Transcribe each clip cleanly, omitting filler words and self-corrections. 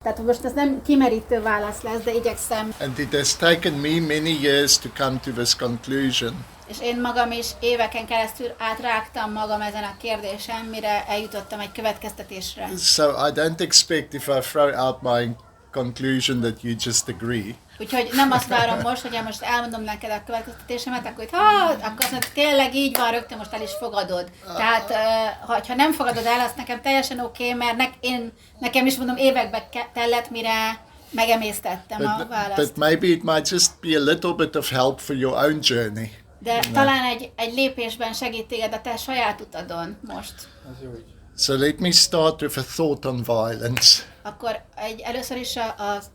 Tehát most ez nem kimerítő válasz lesz, de igyekszem. And it has taken me many years to come to this conclusion. És én magam is éveken keresztül átrágtam magam ezen a kérdésen, mire eljutottam egy következtetésre. So I don't expect if I throw out my conclusion that you just agree. Úgyhogy nem azt várom most, hogy most elmondom neked a következtetésemet, akkor hogy akkor azt mondod, tényleg így van, rögtön most el is fogadod. Tehát ha nem fogadod el, azt nekem teljesen oké, mert nekem is mondom évekbe tellett, mire megemésztettem a választ. But maybe it might just be a little bit of help for your own journey. De talán egy lépésben segít téged a te saját utadon most. So let me start with a thought on violence. Akkor először is az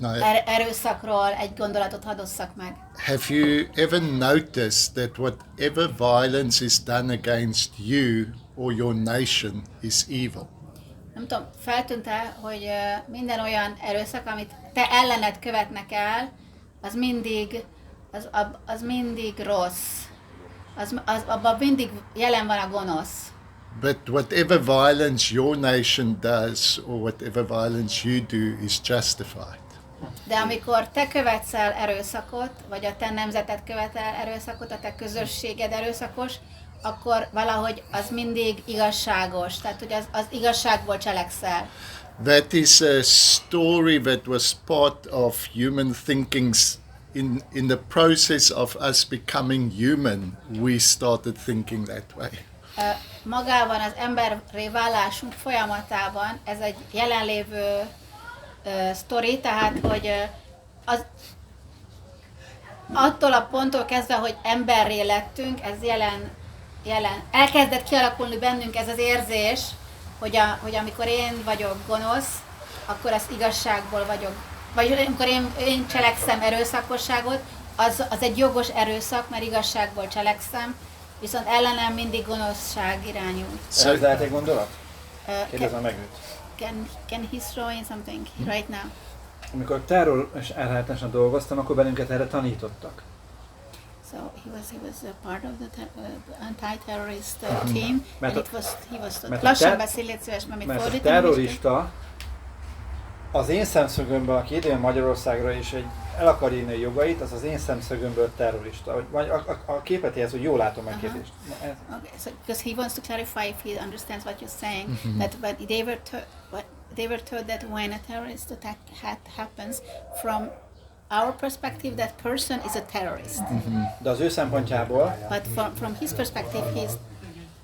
And erőszakról egy gondolatot hadosszak meg. have you ever noticed that whatever violence is done against you or your nation is evil? Nem tudom, feltűnt-e, hogy minden olyan erőszak, amit te ellened követnek el, az mindig rossz. Abban mindig jelen van a gonosz. But whatever violence your nation does or whatever violence you do is justified. De amikor te követsz el erőszakot, vagy a te nemzeted követ el erőszakot, a te közösséged erőszakos, akkor valahogy az mindig igazságos, tehát hogy az igazságból cselekszel. That is a story that was part of human thinkings. In the process of us becoming human, we started thinking that way. Magában az emberré válásunk folyamatában ez egy jelenlévő sztori, tehát hogy attól a ponttól kezdve, hogy emberré lettünk, ez jelen elkezdett kialakulni bennünk ez az érzés, hogy amikor én vagyok gonosz, akkor az igazságból vagyok. Vagy amikor én cselekszem erőszakosságot, az egy jogos erőszak, mert igazságból cselekszem, viszont ellenem mindig gonoszság irányul. Ez lehet egy gondolat? Kérdezem meg őt. Can he throw in something right now? Amikor terror és elhárításnak dolgoztam, akkor bennünket erre tanítottak. So he was a part of the anti-terrorist team, and he was lassan beszél, légy szíves, mert mit fordítom. Mert a terrorista az én szemszögömből, aki idejön Magyarországra és el akar írni a jogait, az én szemszögömből terrorista. Vagy a képet jelz, hogy jól látom a kérdést. Okay, so because he wants to clarify if he understands what you're saying, that when they were told that when a terrorist attack happens, from our perspective, that person is a terrorist. De az ő szempontjából, but from his perspective, he's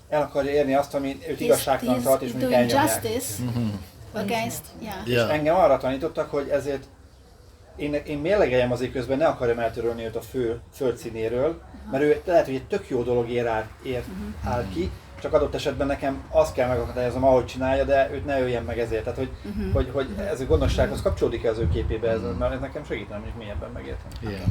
el akarja érni azt, ami őt igazságtalan tart, és mondjuk elnyomják. Against, És engem arra tanítottak, hogy ezért én mérlegeljem azért közben, ne akarjam eltörölni őt a földszínéről, mert ő lehet, hogy egy tök jó dolog áll ki, csak adott esetben nekem azt kell megakadályoznom, ahogy csinálja, de őt ne öljen meg ezért. Tehát, hogy ez a gonoszsághoz kapcsolódik az ő képébe, mert ez nekem segítene, mondjuk mélyebben megérteni. Yeah.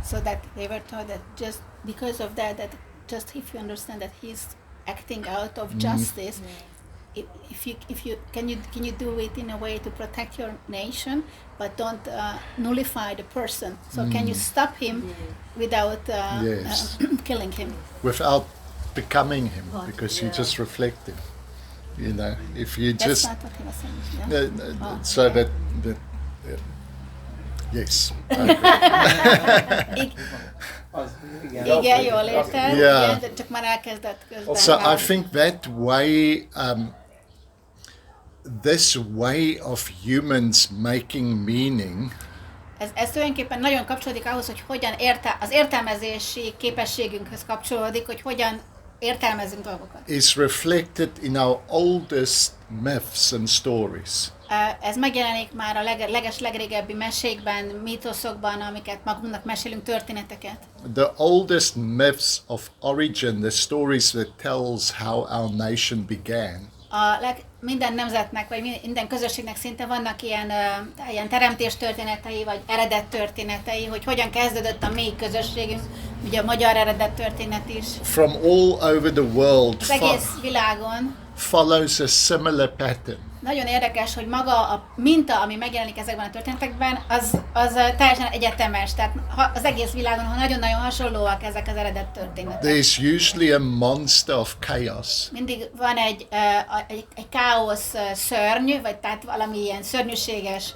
So that they were told that just because of that just if you understand that he's acting out of justice, if you can you do it in a way to protect your nation, but don't nullify the person. So can you stop him without killing him? Without becoming him, because you just reflect him. You know, if you That's just not what he was saying. Yeah? so that yes. Igen, jól érted, Yeah. igen, csak már elkezdett közben. So I think that way, this way of humans making meaning Ez tulajdonképpen nagyon kapcsolódik ahhoz, hogy hogyan az értelmezési képességünkhöz kapcsolódik, hogy hogyan értelmezünk dolgokat. is reflected in our oldest myths and stories. Ez megjelenik már a legrégebbi mesékben, mítoszokban, amiket magunknak mesélünk, történeteket. The oldest myths of origin, the stories that tells how our nation began. Minden nemzetnek, vagy minden közösségnek szinte vannak ilyen teremtés történetei, vagy eredet történetei, hogy hogyan kezdődött a mi közösségünk, ugye a magyar eredet történet is. From all over the world Az egész világon follows a similar pattern. nagyon érdekes, hogy maga a minta, ami megjelenik ezekben a történetekben, az teljesen egyetemes. Tehát az egész világon nagyon-nagyon hasonlóak ezek az eredet történetek. There's usually a monster of chaos. Mindig van egy káosz szörny, vagy tehát valami ilyen szörnyűséges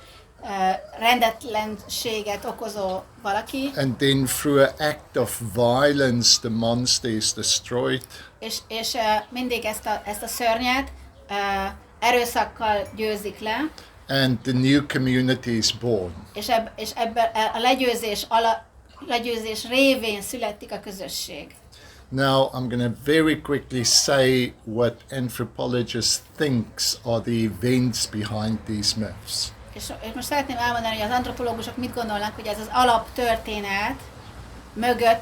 rendetlenséget okozó valaki. And then through an act of violence, the monster is destroyed. És mindig ezt a szörnyet erőszakkal győzik le. And the new community is born. És ebben a legyőzés révén születik a közösség. Now I'm going to very quickly say what anthropologists thinks are the events behind these myths. És most szeretném elmondani, hogy az antropológusok mit gondolnak, hogy ez az alaptörténet mögött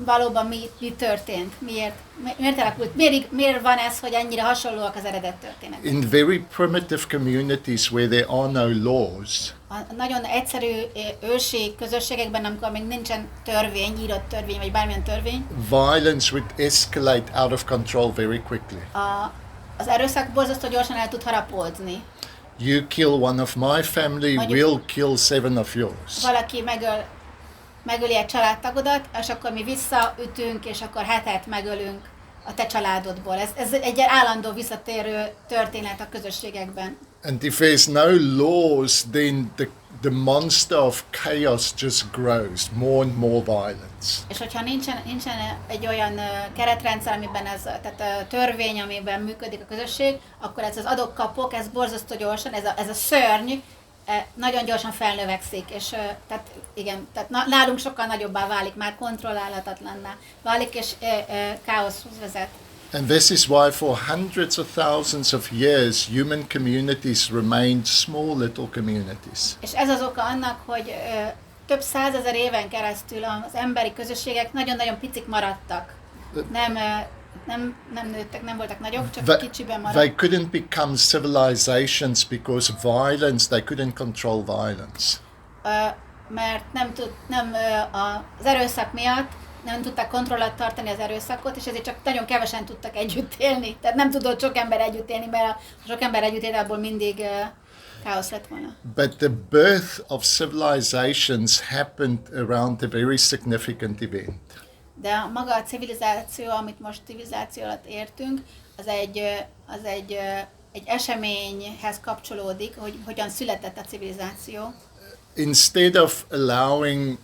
valóban mi történt, miért alakult, miért van ez, hogy ennyire hasonlóak az eredet történetek. In very primitive communities where there are no laws, A nagyon egyszerű ősi közösségekben, amikor még nincsen törvény, írott törvény, vagy bármilyen törvény, violence would escalate out of control very quickly. Az erőszak borzasztó gyorsan el tud harapódzni. You kill one of my family, we'll kill 7 of yours. Valaki megöli egy családtagodat, és akkor mi visszaütünk, és akkor 7 megölünk a te családodból. Ez egy állandó visszatérő történet a közösségekben. And if there's no laws, then the monster of chaos just grows, more and more violence. És hogyha nincsen egy olyan keretrendszer, amiben tehát törvény, amiben működik a közösség, akkor ez az adok-kapok, ez borzasztó gyorsan, ez a szörny nagyon gyorsan felnövekszik, és tehát igen, tehát nálunk sokkal nagyobbá válik, már kontrollálhatatlanná válik, és káoszhoz vezet. And this is why for hundreds of thousands of years human communities remained small little communities. És ez az oka annak, hogy több százezer éven keresztül az emberi közösségek nagyon-nagyon picik maradtak. Nem nőttek, nem voltak nagyok, csak kicsiben maradtak. They couldn't become civilizations because violence, they couldn't control violence. Mert az erőszak miatt nem tudták kontrollat tartani az erőszakot, és ezért csak nagyon kevesen tudtak együtt élni. Tehát nem tudott sok ember együtt élni, mert ha sok ember együtt él, abból mindig káosz lett volna. But the birth of civilizations happened around a very significant event. De maga a civilizáció, amit most civilizáció alatt értünk, az egy eseményhez kapcsolódik, hogy hogyan született a civilizáció. Instead of allowing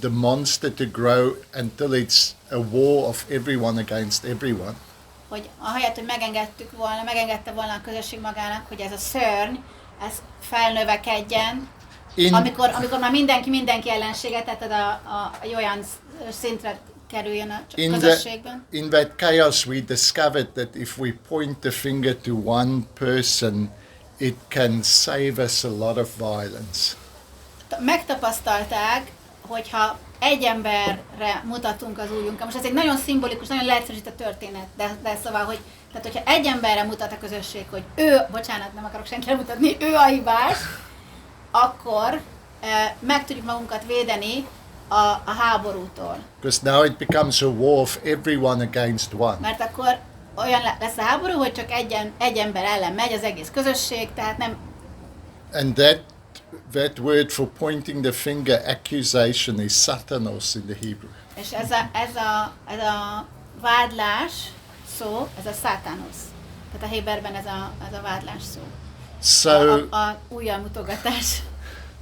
the monster to grow until it's a war of everyone against everyone, hogy ahelyett, hogy megengedte volna a közösség magának, hogy ez a szörny, ez felnövekedjen, amikor már mindenki ellensége, tehát egy olyan szintre kerüljön a közösségben. In that chaos we discovered that if we point the finger to one person, it can save us a lot of violence. Megtapasztalták, hogyha egy emberre mutatunk az ujjunkkal, most ez egy nagyon szimbolikus, nagyon leegyszerűsített történet, de szóval, hogyha egy emberre mutat a közösség, hogy bocsánat, nem akarok senkire mutatni, ő a hibás, akkor meg tudjuk magunkat védeni a háborútól. Because now it becomes a war of everyone against one. Mert akkor olyan lesz a háború, hogy csak egy ember ellen megy az egész közösség, tehát nem... And that word for pointing the finger, accusation, is satanos in the Hebrew. És ez a vádlás szó, ez a szátánosz. Tehát a héberben ez a vádlás szó. So, a ujjal mutogatás.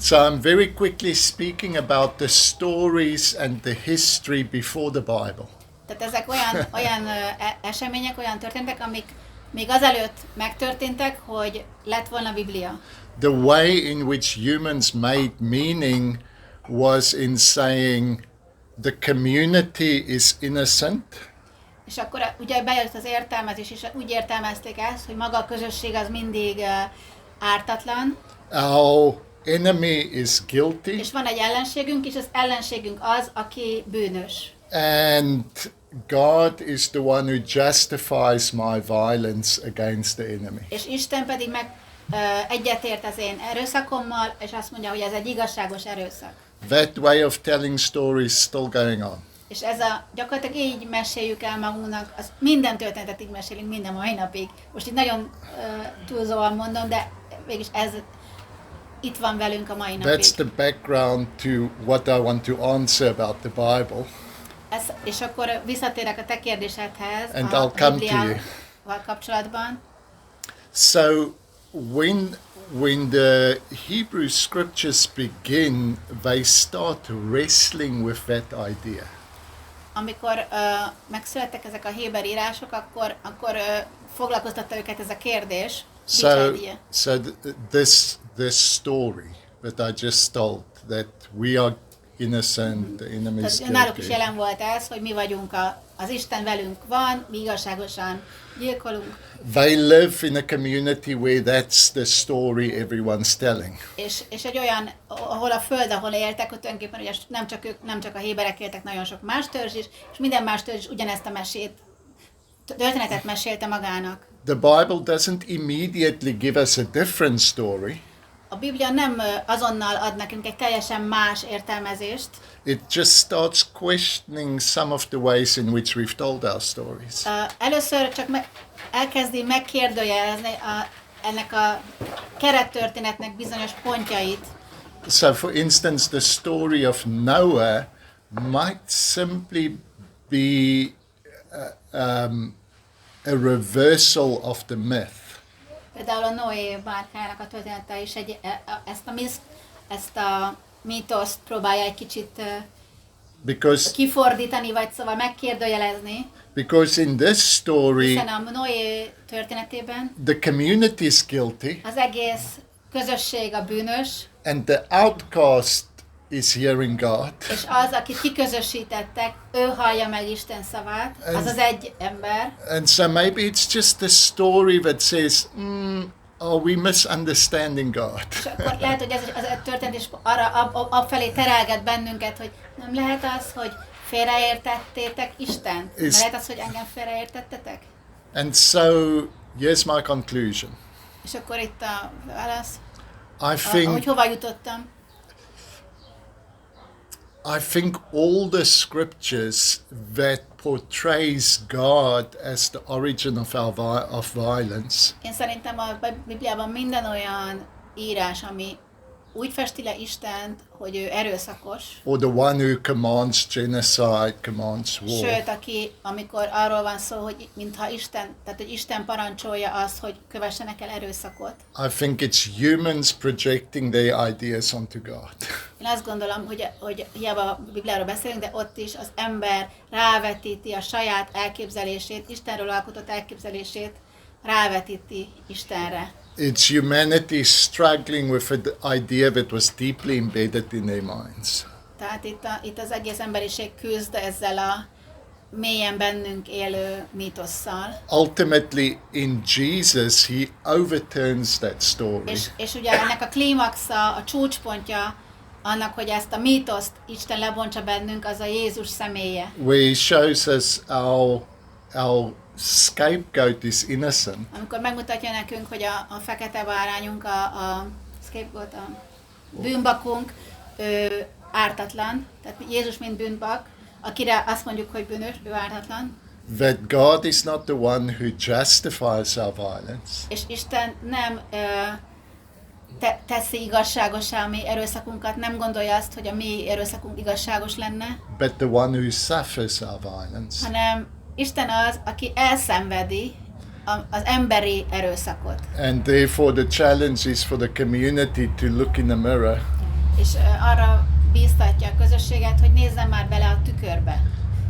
So I'm very quickly speaking about the stories and the history before the Bible. Tehát ezek olyan események, olyan történetek, amik még azelőtt megtörténtek, hogy lett volna Biblia. The way in which humans made meaning was in saying the community is innocent. És akkor ugye bejött az értelmezés, és úgy értelmezték ezt, hogy maga a közösség az mindig ártatlan. Our enemy is guilty. És van egy ellenségünk, és az ellenségünk az, aki bűnös. And God is the one who justifies my violence against the enemy. És Isten pedig egyetért az én erőszakommal, és azt mondja, hogy ez egy igazságos erőszak. That way of telling stories still going on. És ez gyakorlatilag így meséljük el magunknak, minden történetet így mesélünk minden mai napig. Most itt nagyon túlzóan mondom, de mégis ez itt van velünk a mai napig. That's the background to what I want to answer about the Bible. És akkor visszatérek a te kérdésedhez, And a I'll come to you. Bibliával kapcsolatban. So when the Hebrew scriptures begin, they start wrestling with that idea. Amikor megszülettek ezek a héber írások, akkor foglalkoztatta őket ez a kérdés. So this story that I just told, that we are innocent, enemies náluk is jelen volt ez, hogy mi vagyunk, az Isten velünk van, mi igazságosan gyilkolunk. They live in a community where that's the story everyone's telling. És egy olyan, ahol a föld, ahol éltek, ott tulajdonképpen ugye nem csak a héberek éltek, nagyon sok más törzs is, és minden más törzs is ugyanezt a történetet mesélte magának. The Bible doesn't immediately give us a different story. A Biblia nem azonnal ad nekünk egy teljesen más értelmezést. It just starts questioning some of the ways in which we've told our stories. Először csak elkezdi megkérdőjelezni ennek a kerettörténetnek bizonyos pontjait. So for instance, the story of Noah might simply be a reversal of the myth. Például a Noé bárkájának a története is ezt a mítoszt próbálja egy kicsit kifordítani, vagy szóval megkérdőjelezni. Because in this story, hiszen a Noé történetében the community is guilty, az egész közösség a bűnös, and the outcast is hearing God. És az, akit kiközösítettek, ő hallja meg Isten szavát, az az egy ember. And so maybe it's just a story that says, are we misunderstanding God? És akkor lehet, hogy ez a történet is arra felé terelget bennünket, hogy nem lehet az, hogy félreértettétek Istent? Nem lehet az, hogy engem félreértettetek? And so, here's my conclusion. És akkor itt a válasz, hogy hova jutottam. I think all the scriptures that portrays God as the origin of violence. Én szerintem a Bibliában minden olyan írás, ami úgy festi le Istent, hogy ő erőszakos. Or the one who commands genocide, commands war. Sőt, amikor arról van szó, hogy hogy Isten parancsolja azt, hogy kövessenek el erőszakot. I think it's humans projecting their ideas onto God. Én azt gondolom, hogy hiába a Bibliáról beszélünk, de ott is az ember rávetíti a saját elképzelését, Istenről alkotott elképzelését, rávetíti Istenre. It's humanity struggling with an idea that was deeply embedded in their minds. Tehát itt az egész emberiség küzd ezzel a mélyen bennünk élő mítosszal. Ultimately, in Jesus, he overturns that story. És ugye ennek a klímaxa, a csúcspontja annak, hogy ezt a mítoszt Isten lebontsa bennünk, az a Jézus személye. Where he shows us our scapegoat is innocent. Amikor megmutatja nekünk, hogy a fekete bárányunk, a scapegoat, a bűnbakunk, ártatlan. Tehát Jézus mint bűnbak, akire azt mondjuk, hogy bűnös, ő ártatlan. That God is not the one who justifies our violence. És Isten nem teszi igazságosá a mi erőszakunkat, nem gondolja azt, hogy a mi erőszakunk igazságos lenne. But the one who suffers our violence. Hanem Isten az, aki elszenvedi az emberi erőszakot. And therefore the challenge is for the community to look in the mirror. És arra bíztatja a közösséget, hogy nézzen már bele a tükörbe.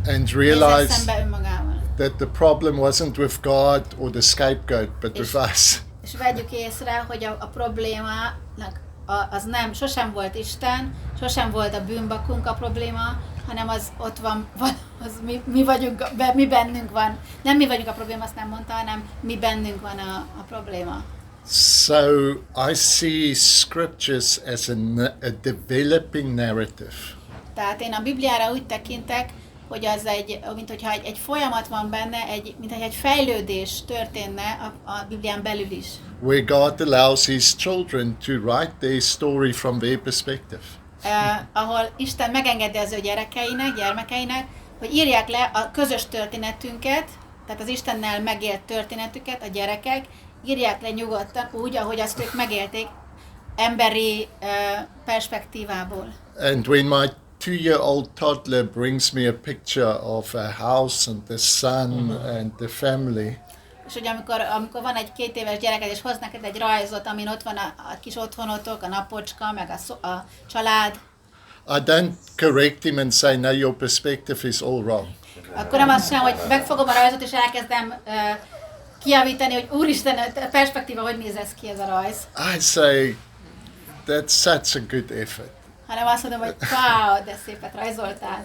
And realize szembe önmagával. that the problem wasn't with God or the scapegoat, but with us. És vegyük észre, hogy a problémának az sosem volt Isten, sosem volt a bűnbakunk a probléma, hanem az ott van, mi vagyunk, mi bennünk van. Nem mi vagyunk a probléma, azt nem mondta, hanem mi bennünk van a probléma. So I see scriptures as a developing narrative. Tehát én a Bibliára úgy tekintek, hogy az mint hogyha egy folyamat van benne, mint hogy egy fejlődés történne a Biblián belül is. Where God allows his children to write their story from their perspective. Ahol Isten megengedi az ő gyermekeinek, hogy írják le a közös történetünket, tehát az Istennel megélt történetüket, a gyerekek, írják le nyugodtan úgy, ahogy azt ők megélték, emberi perspektívából. And when my 2-year-old toddler brings me a picture of a house and the sun and the family, És hogy amikor van egy 2 éves gyereked, és hoz neked egy rajzot, amin ott van a kis otthonotok, a napocska, meg a család, I don't correct him and say, no, your perspective is all wrong. akkor nem azt sem, hogy megfogom a rajzot, és elkezdem kijavítani, hogy úristen, a perspektíva, hogy néz ez ki ez a rajz. I say, that's such a good effort. Hanem azt mondom, hogy wow, de szépet rajzoltál.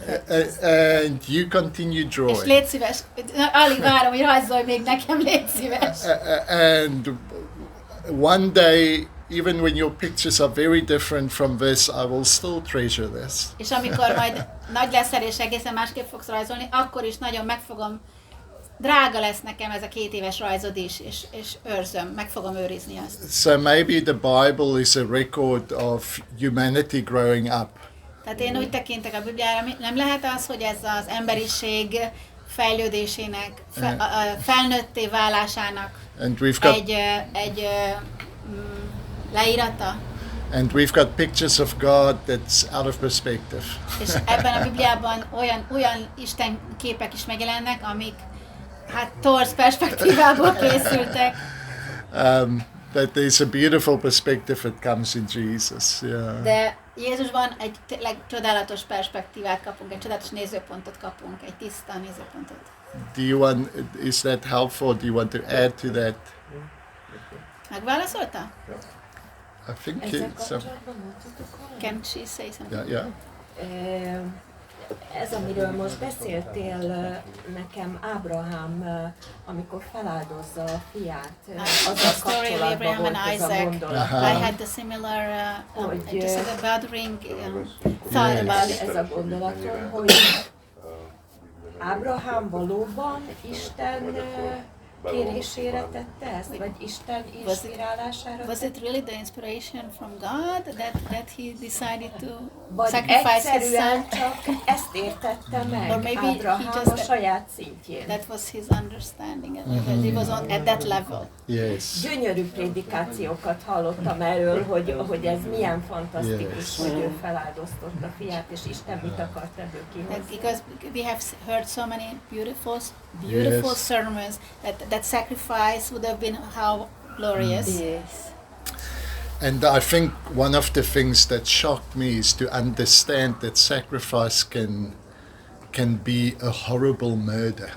And you continue És drawing. légy szíves, alig várom, hogy rajzolj még nekem, légy szíves. And one day, even when your pictures are very different from this, I will still treasure this. És amikor majd nagy leszel és egészen másképp fogsz rajzolni, akkor is nagyon drága lesz nekem ez a 2 éves rajzod is, és őrzöm, meg fogom őrizni azt. So maybe the Bible is a record of humanity growing up. Tehát én úgy tekintek a Bibliára, nem lehet az, hogy ez az emberiség fejlődésének, felnőtté válásának And we've got egy leírata? and we've got pictures of God that's out of perspective. És ebben a Bibliában olyan istenképek is megjelennek, amik hát torz perspektívából készültek. But there's a beautiful perspective that comes in Jesus. Yeah. De Jézusban egy tényleg csodálatos perspektívát kapunk, egy csodálatos nézőpontot kapunk, egy tiszta nézőpontot. Is that helpful? Do you want to add to that? Megválaszolta? I think Ezzel it's kapcsolatban mondhatok valamit? Can she say something? yeah. Ez, amiről most beszéltél nekem, Ábrahám, amikor feláldozza a fiát, azzal story of kapcsolatban Abraham volt and ez a Isaac. gondolat. I had the similar, I just had a bothering thought about it. Ez a gondolatom, hogy Ábrahám valóban Isten kérésére tette ezt, vagy Isten inspirálására Was tette? it really the inspiration from God that he decided to Vagy sacrifice his egyszerűen son? csak ezt értette Or meg maybe he Ábrahám just- a saját szintjén. That was his understanding, that he was at that level. Yes. Gyönyörű prédikációkat hallottam erről, hogy ez milyen fantasztikus, hogy ő feláldoztott a fiát, és Isten mit akart ebből kihozni. Because we have heard so many beautiful Yes. sermons that sacrifice would have been how glorious. Yes. And I think one of the things that shocked me is to understand that sacrifice can be a horrible murder.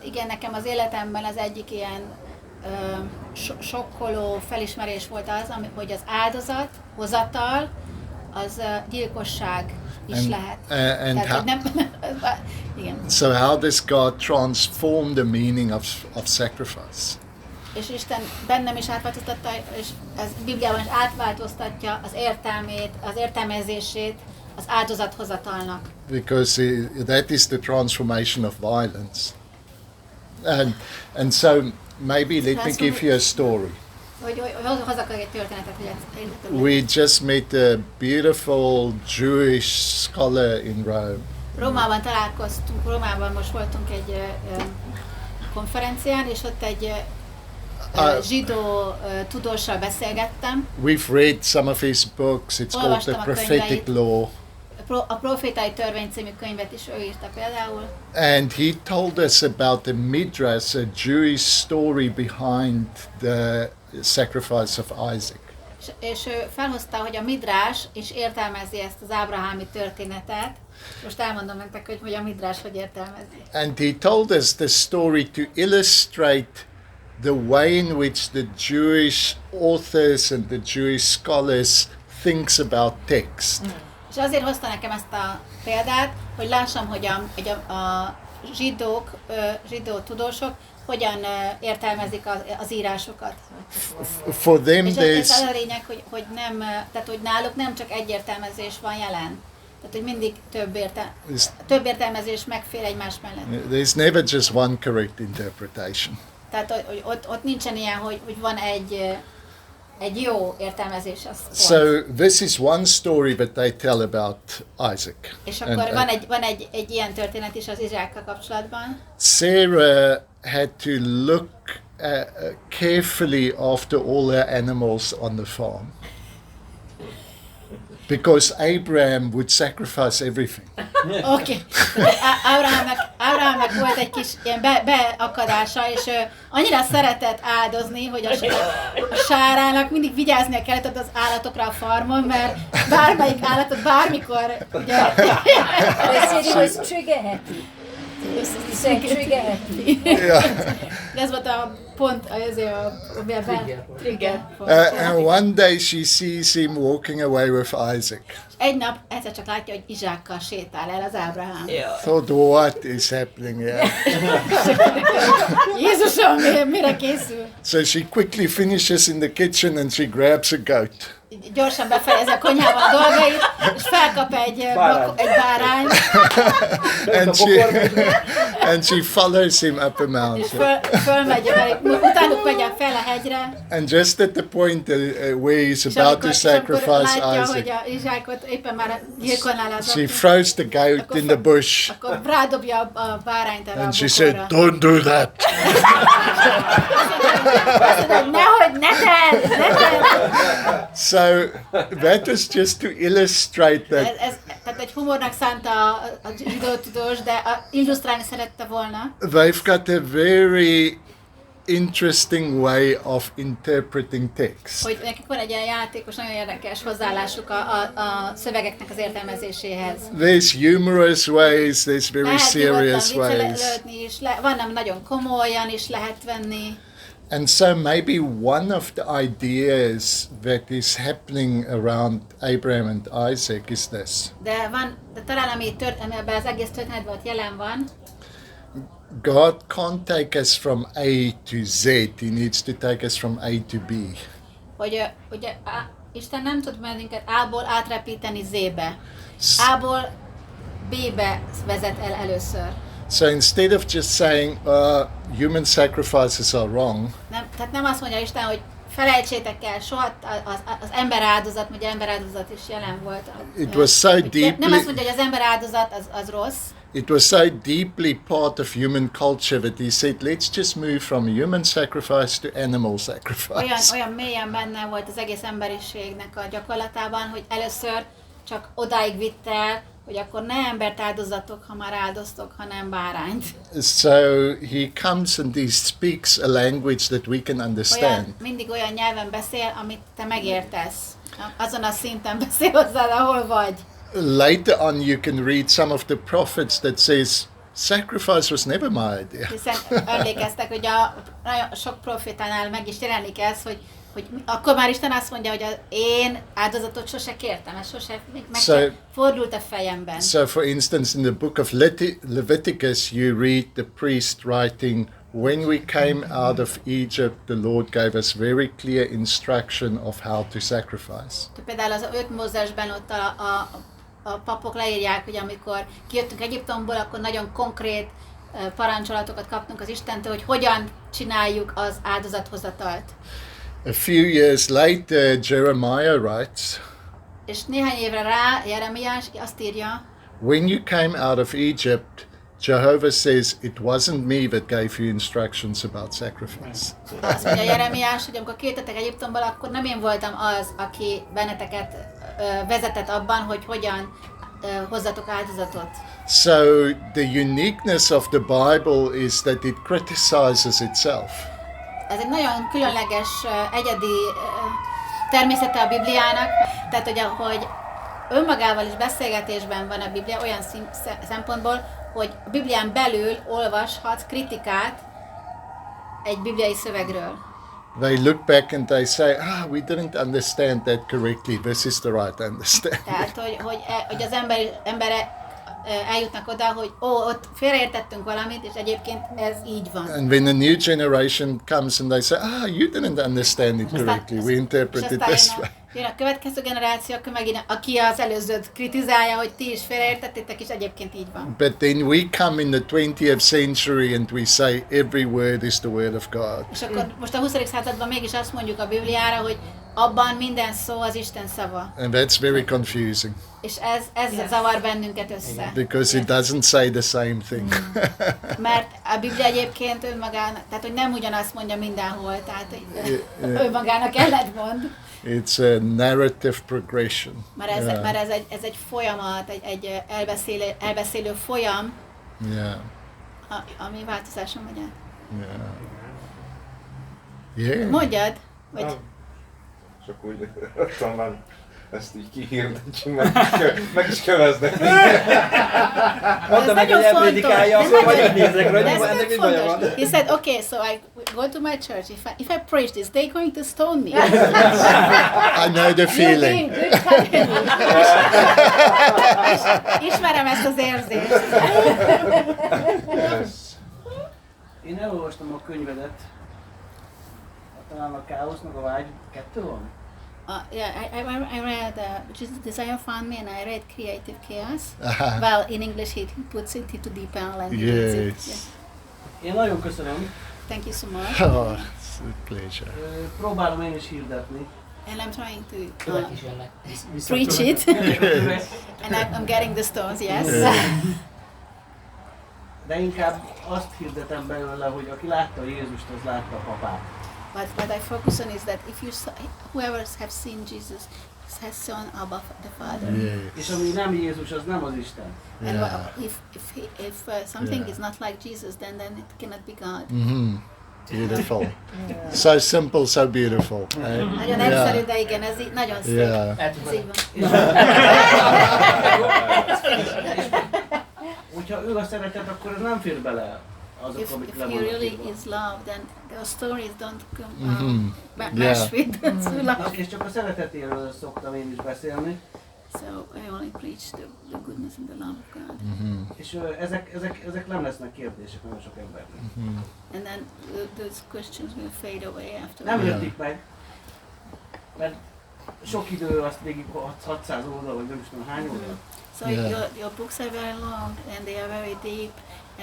Igen, nekem az életemben az egyik ilyen sokkoló felismerés volt az, hogy az áldozat, hozatal, az gyilkosság is lehet. And Tehát, hogy nem, igen. so how does God transform the meaning of sacrifice? És Isten bennem is átváltoztatta, és ez Bibliában is átváltoztatja az értelmét, az értelmezését az áldozathozatalnak. Because that is the transformation of violence. And so maybe let me give you a story. Hogy hozzak egy történetet, hogy ezt We just met a beautiful Jewish scholar in Rome. Rómában találkoztunk, Rómában most voltunk egy konferencián, és ott egy zsidó tudóssal beszélgettem. We've read some of his books. It's called Olvastam The a Prophetic könyveit. Law. A Profétai Törvény című könyvet is ő írta például. And he told us about the Midrash, a Jewish story behind the sacrifice of Isaac. És ő felhozta, hogy a Midrás is értelmezi ezt az ábrahámi történetet. Most elmondom nektek, hogy a Midrás hogy értelmezi. And he told us the story to illustrate the way in which the Jewish authors and the Jewish scholars thinks about text. És azért hozta nekem ezt a példát, hogy lássam, hogy a zsidó tudósok hogyan értelmezik az írásokat. For them És ez there's a lényeg, hogy náluk nem csak egy értelmezés van jelen. Tehát, hogy mindig több értelmezés megfér egymás mellett. there's never just one correct interpretation. Tehát, hogy ott nincsen ilyen, hogy van egy egy jó értelmezés az pont. So this is one story that they tell about Isaac. És akkor van egy ilyen történet is az Izsákkal kapcsolatban. Sarah had to look carefully after all her animals on the farm. Because Abraham would sacrifice everything. Oké. Ábrahámnak volt egy kis ilyen beakadása, és ő annyira szeretett áldozni, hogy a Sárának mindig vigyáznia kellett ott az állatokra a farmon, mert bármelyik állatot bármikor... Ugye, Beszéli, hogy triggerheti. Triggerheti. ez volt a pont, trigger. And one day she sees him walking away with Isaac. Egy nap egyszer csak látja, hogy Izsákkal sétál el az Ábrahám. Thought, what is happening here? Jézusom, mire készül? So she quickly finishes in the kitchen and she grabs a goat. Gyorsan befejezi a konyhában a dolgait, és felkap egy bárányt. And she follows him up a És mountain. fölmegy, utánuk megy fel a hegyre. And just at the point where he's És about to amikor sacrifice látja, Isaac, hogy a Izsákot éppen már gyilkolná le az she throws the goat in the bush. akkor rádobja a bárányt erre a And she said, bokorra. don't do that. Azt mondja, hogy nehogy, ne tedd! So that was just to illustrate that Tehát egy humornak szánta a zsidó tudós, de illusztrálni szerette volna. they've got a very interesting way of interpreting text. Hogy nekik van egy ilyen játékos, nagyon érdekes hozzáállásuk a szövegeknek az értelmezéséhez. There's humorous ways, there's very Lehet serious nyugodtan ways. viccelődni is, van nem nagyon komolyan is lehet venni. And so maybe one of the ideas that is happening around Abraham and Isaac is this. De talán ami ebben az egész történetben ott jelen van, God can't take us from A to Z, He needs to take us from A to B. hogy ugye Isten nem tud bennünket A-ból átrepíteni Z-be. A-ból B-be vezet el először. So instead of just saying, human sacrifices are wrong, Tehát nem azt mondja Isten, hogy felejtsétek el, soha az emberáldozat, ugye emberáldozat is jelen volt. It was so deeply- Nem azt mondja, hogy az emberáldozat az rossz, it was so deeply part of human culture that He said, let's just move from human sacrifice to animal sacrifice. olyan mélyen benne volt az egész emberiségnek a gyakorlatában, hogy először csak odáig vitte el, hogy akkor ne embert áldozatok, ha már áldoztok, hanem bárányt. So He comes and He speaks a language that we can understand. Mindig olyan nyelven beszél, amit te megértesz. Azon a szinten beszél hozzád, ahol vagy. Later on you can read some of the prophets that says, sacrifice was never my idea. Hiszen emlékeztek, hogy nagyon sok profétánál meg is jelenik ez, hogy akkor már Isten azt mondja, hogy az én áldozatot sose kértem, ez sose meg fordult a fejemben. So for instance, in the book of Leviticus, you read the priest writing, when we came out of Egypt, the Lord gave us very clear instruction of how to sacrifice. Például az 5 Mózesben ott a papok leírják, hogy amikor kijöttünk Egyiptomból, akkor nagyon konkrét parancsolatokat kaptunk az Istentől, hogy hogyan csináljuk az áldozathozatalt. A few years later, Jeremiah writes, és néhány évre rá Jeremiás azt írja, when you came out of Egypt, Jehovah says, it wasn't me that gave you instructions about sacrifice. Azt mondja Jeremiás, hogy amikor kijöttetek Egyiptomból, akkor nem én voltam az, aki benneteket vezetett abban, hogy hogyan hozzatok áldozatot. So the uniqueness of the Bible is that it criticizes itself. Ez egy nagyon különleges, egyedi természete a Bibliának, tehát hogy önmagával is beszélgetésben van a Biblia olyan szempontból, hogy a Biblián belül olvashatsz kritikát egy bibliai szövegről. They look back and they say, we didn't understand that correctly, this is the right understanding. Tehát, hogy az emberek eljutnak oda, hogy ott félreértettünk valamit, és egyébként ez így van. And when a new generation comes and they say, you didn't understand it correctly, we interpret it this way. Jön a következő generáció, akkor megint, aki az előzőt kritizálja, hogy ti is félreértettétek, és egyébként így van. But then we come in the 20th century and we say every word is the word of God. És akkor most a 20. században mégis azt mondjuk a Bibliára, hogy abban minden szó az Isten szava. And that's very confusing És ez zavar bennünket össze. because it doesn't say the same thing. Mert a Biblia egyébként önmagának, tehát hogy nem ugyanazt mondja mindenhol, tehát hogy önmagának ellentmond. It's a narrative progression. Mert ez egy folyamat, egy elbeszélő folyam, Yeah. ami változáson megy át. Yeah. Yeah. Mondjad, vagy Csak úgy talán ezt így kihirdetjük, meg is köveznek. Mondta meg, hogy elprédikálja, akkor majd nézek rá, hogy ennek mi baja van. He said, okay, so I go to my church. If I preach this, they're going to stone me. I know the feeling. Ismerem ezt az érzést. Yes. Én elolvastam a könyvedet, talán a káosznak a vágy 2 van? Yeah, I read Jesus Desire Found Me, and I read Creative Chaos. Aha. Well, in English he puts it into deeper language. Yes. Yeah. Én nagyon köszönöm. Thank you so much. Oh, it's a pleasure. Próbálom én is hirdetni. And I'm trying to Kövek is jönnek. preach it. And I'm getting the stones, yes. De inkább azt hirdetem belőle, hogy aki látta Jézust, az látta a papát. But what I focus on is that if you whoever has seen Jesus has seen Abba the Father. Yes. És ami nem Jézus, az nem az Isten. And Yeah. if something Yeah. is not like Jesus, then it cannot be God. Beautiful. So simple, so beautiful. Nagyon egyszerű, de igen, ez így nagyon szép. Yeah. El Ez tudod. így van. Hogyha ő a szeretet, akkor ez nem fér bele azok, If amik he le vannak really írva. is love, then those stories don't come Yeah. mesh with the Na, love. és csak a szeretetéről szoktam én is beszélni, So I only preach the goodness and the love of God. és ezek nem lesznek kérdések nagyon sok embernek. And then those questions will fade away after. Nem Yeah. értik meg, mert sok idő, azt végig 600 oldal, vagy nem is tudom hány oldal. So Yeah. your books are very long and they are very deep,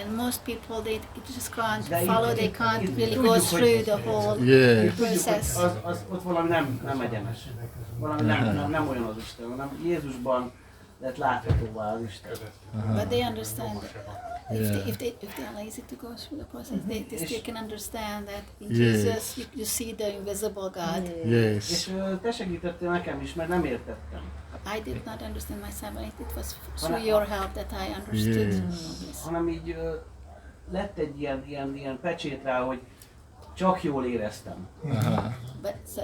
and most people they just can't De follow. itt- They can't itt really tudjuk, go hogy- through the whole Yeah. Tudjuk, hogy process. ott valami nem egyenes. Valami nem olyan az Isten, hanem Jézusban lett láthatóvá az Isten. But they understand. Yeah. If they are lazy to go through the process, they still can understand that in Yes. Jesus you see the invisible God. Yes. És te segítettél nekem is, mert nem értettem. I did not understand myself, and it was through your help that I understood Yes. all this. Hanem így lett egy ilyen pecsét rá, hogy csak jól éreztem. But so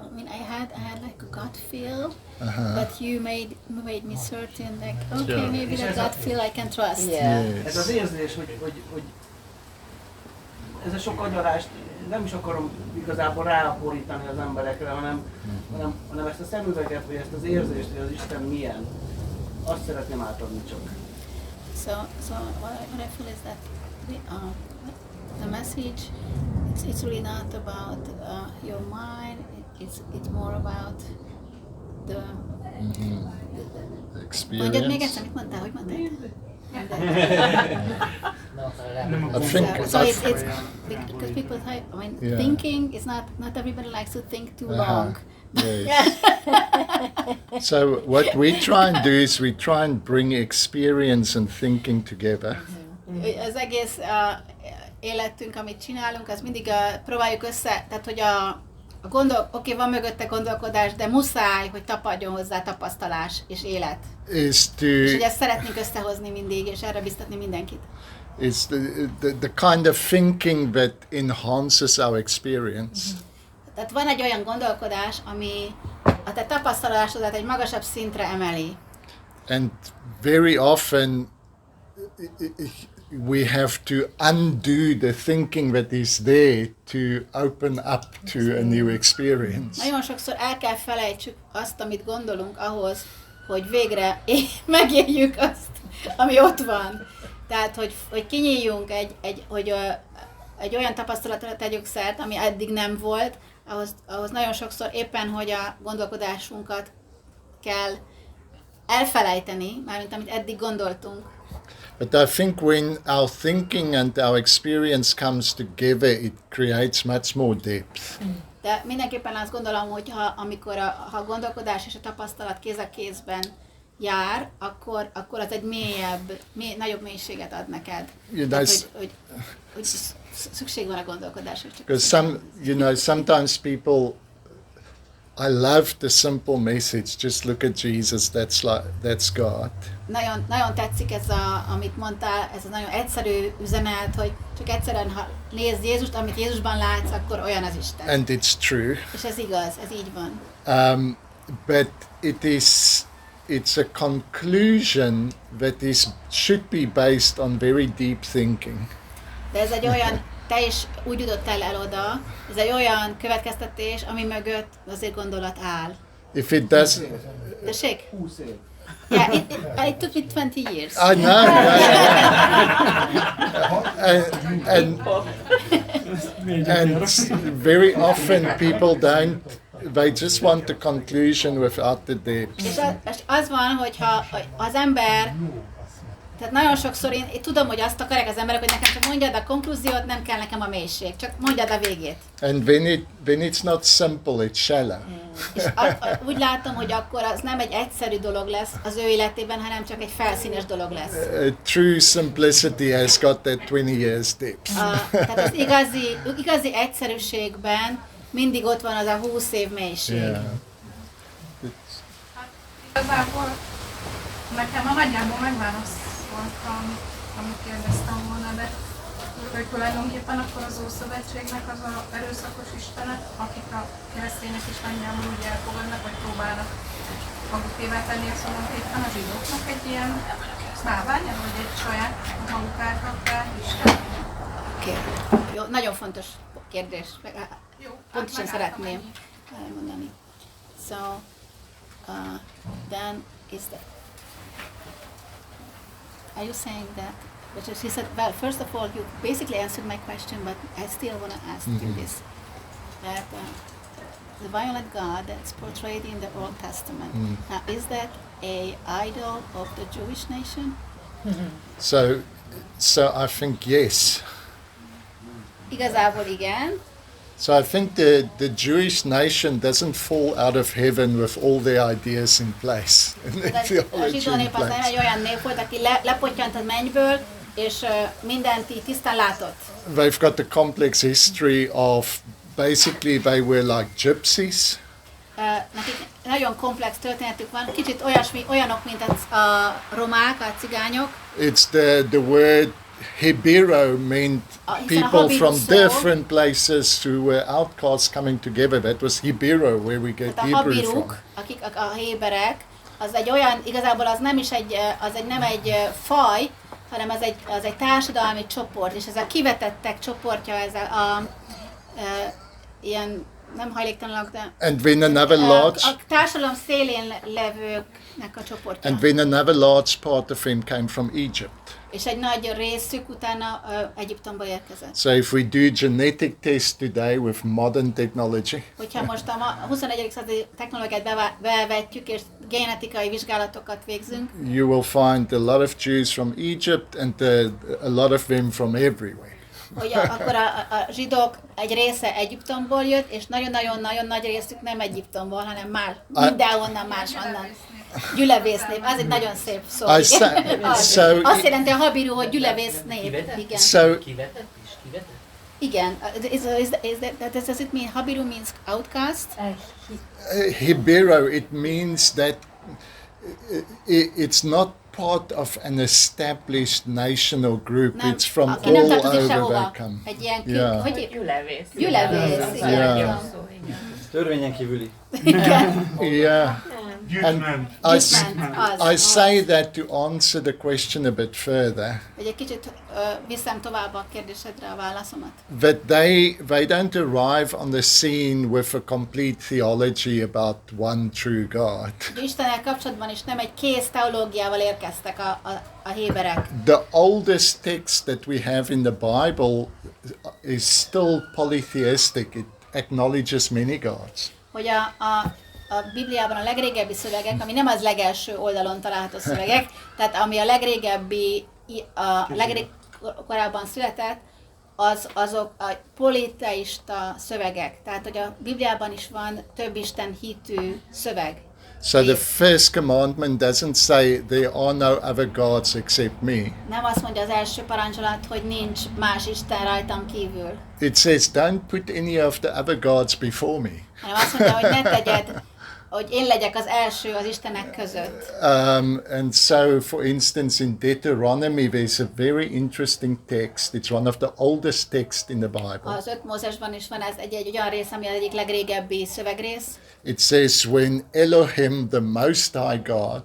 I mean, I had like a gut feel, but you made me certain, like, okay, Yeah. maybe that gut feel I can trust. Ez az érzés, hogy ez a sok agyarást nem is akarom igazából ráborítani az emberekre, hanem ezt a szemüveget, vagy ezt az érzést, hogy az Isten milyen, azt szeretném átadni csak. So what I feel is that the message, it's really not about your mind. It's more about the. Mondjad még egyszer, mit mondtál, hogy mondtad? Nem akar I think So it's because people think, I mean, Yeah. thinking is not everybody likes to think too long. Yes. So what we try and do is we try and bring experience and thinking together. Az egész életünk, amit csinálunk, az mindig próbáljuk össze, tehát hogy oké, van mögötte gondolkodás, de muszáj, hogy tapadjon hozzá tapasztalás és élet. Is És hogy to ezt szeretnénk összehozni mindig, és erre biztatni mindenkit. is the kind of thinking that enhances our experience. Tehát van egy olyan gondolkodás, ami a te tapasztalásodat egy magasabb szintre emeli. And very often we have to undo the thinking that is there to open up to a new experience. Nagyon sokszor el kell felejtsük azt, amit gondolunk ahhoz, hogy végre megéljük azt, ami ott van. Tehát, hogy kinyíljunk egy olyan tapasztalatra tegyük szert, ami eddig nem volt, ahhoz nagyon sokszor éppen, hogy a gondolkodásunkat kell elfelejteni, mármint amit eddig gondoltunk. But I think when our thinking and our experience comes together, it creates much more depth. De mindenképpen azt gondolom, hogy amikor ha a gondolkodás és a tapasztalat kéz a kézben jár, akkor az egy nagyobb mélységet ad neked. Tehát, hogy szükség van a gondolkodásra. Because sometimes people, I love the simple message, just look at Jesus, that's God. Nagyon tetszik amit mondtál, ez a nagyon egyszerű üzenet, hogy csak egyszerűen, ha nézd Jézust, amit Jézusban látsz, akkor olyan az Isten. And it's true. És ez igaz, ez így van. But it's a conclusion that should be based on very deep thinking. De ez egy olyan, te is úgy jutottál el oda, ez egy olyan következtetés, ami mögött azért gondolat áll. If it does... Tessék? 20 év. Yeah, it took me 20 years. I know. and very often people they just want the conclusion without the depth. És az van, hogyha az ember, tehát nagyon sokszor én tudom, hogy azt akarják az emberek, hogy nekem csak mondjad a konklúziót, nem kell nekem a mélység, csak mondjad a végét. And when it's not simple, it's shallow. És úgy látom, hogy akkor az nem egy egyszerű dolog lesz az ő életében, hanem csak egy felszínes dolog lesz. True simplicity has got that 20 years depth. Tehát az igazi egyszerűségben mindig ott van az a 20 év mélység. Yeah. Igazából nekem nagyjából megválaszoltam, amit kérdeztem volna, de hogy tulajdonképpen akkor az Ószövetségnek az a erőszakos istenet, akik a keresztények is nagyjából úgy elfogadnak, vagy próbálnak magukévá tenni, azt mondom, éppen a zsidóknak egy ilyen bálványa, vagy egy saját maguk által Isten. Okay. Jó, nagyon fontos kérdés. Pontosan szeretném elmondani. So, then is that... Are you saying that? But she said, well, first of all, you basically answered my question, but I still want to ask you this. That the violent God that's portrayed in the Old Testament, now is that a idol of the Jewish nation? So I think yes. Igazából igen. So I think the Jewish nation doesn't fall out of heaven with all the ideas in place. A zsidó nép az nem egy olyan nép volt, aki lepottyant a mennyből, és mindent így tisztán látott. They've got the complex history of basically they were like gypsies. Nekik nagyon komplex történetük van, kicsit olyanok, mint a romák, a cigányok. It's the word Hebero meant people from different places who were outcasts coming together. That was Hebero, where we get Hebrew from. Akik a héberek, az egy olyan, igazából az nem is nem egy faj, hanem az egy társadalmi csoport, és ez a kivetettek csoportja, ez ilyen nem hajléktalanok, de and when another large a társadalom szélén levőknek a csoportja. And when another large part of them came from Egypt. És egy nagy részük utána Egyiptomból érkezett. So if we do genetic tests today with modern technology, hogyha most a 21. századi technológiát bevetjük és genetikai vizsgálatokat végzünk, you will find a lot of Jews from Egypt and a lot of them from everywhere. Hogy akkor a zsidók egy része Egyiptomból jött, és nagyon-nagyon nagy részük nem Egyiptomból, hanem már mindenhonnan máshonnan. Gyülevész nép, az egy nagyon szép szó. Azt jelenti a habirú, hogy gyülevész nép. Igen. Kivetett is? Kivetett? Igen. Does it mean Habiru means outcast? Hebero, it means that it's not part of an established national group. Nem, it's from nem all tartozik over sehova. they come. Egy ilyen Gyülevész. Gyülevész. Yeah. Törvényen kívüli. Yeah. And I say that to answer the question a bit further. Egy kicsit viszem tovább a kérdésedre a válaszomat. That they don't arrive on the scene with a complete theology about one true God. Istennel kapcsolatban is nem egy kész teológiával érkeztek a héberek. The oldest text that we have in the Bible is still polytheistic. It acknowledges many gods. Hogy a Bibliában a legrégebbi szövegek, ami nem az legelső oldalon található szövegek, tehát ami a legrégebbi, korábban született, azok a politeista szövegek. Tehát, hogy a Bibliában is van több Isten hitű szöveg. So the first commandment doesn't say there are no other gods except me. Nem azt mondja az első parancsolat, hogy nincs más Isten rajtam kívül, It says don't put any of the other gods before me. hanem azt mondja, hogy ne tegyed, hogy én legyek az első az Istenek között. And so, for instance, in Deuteronomy, there's a very interesting text. It's one of the oldest texts in the Bible. Az 5 Mózesban is van ez egy olyan rész, ami az egyik legrégebbi szövegrész. It says, when Elohim, the Most High God,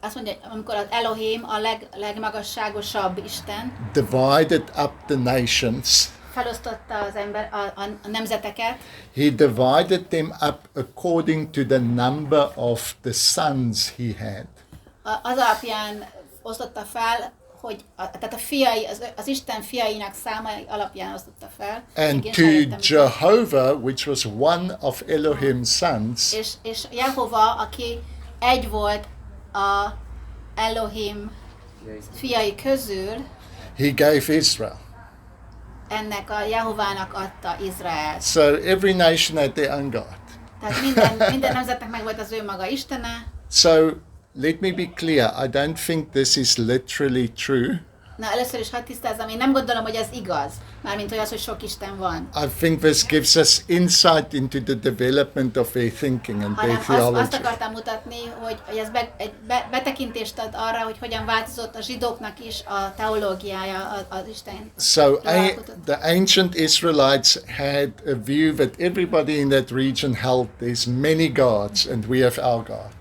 Azt mondja, amikor az Elohim, a legmagasságosabb Isten, divided up the nations, felosztotta az a nemzeteket, he divided them up according to the number of the sons he had. az alapján osztotta fel, hogy tehát a fiai, az Isten fiainak számai alapján osztotta fel. And Én to sejtettem, Jehovah, which was one of Elohim's sons, és Jehova, aki egy volt a Elohim fiai közül, he gave Israel. ennek a Jehovának adta Izraelt. So every nation had their own God. Tehát minden nemzetnek meg volt az ő maga Istene. So let me be clear, I don't think this is literally true. Na, először is hadd tisztázzam, én nem gondolom, hogy ez igaz. Mármint hogy az, hogy sok Isten van. I think this gives us insight into the development of their thinking and their Hanem azt theology. akartam mutatni, hogy ez egy betekintést ad arra, hogy hogyan változott a zsidóknak is a teológiája az Isten. So the ancient Israelites had a view that everybody in that region held there's many gods and we have our God.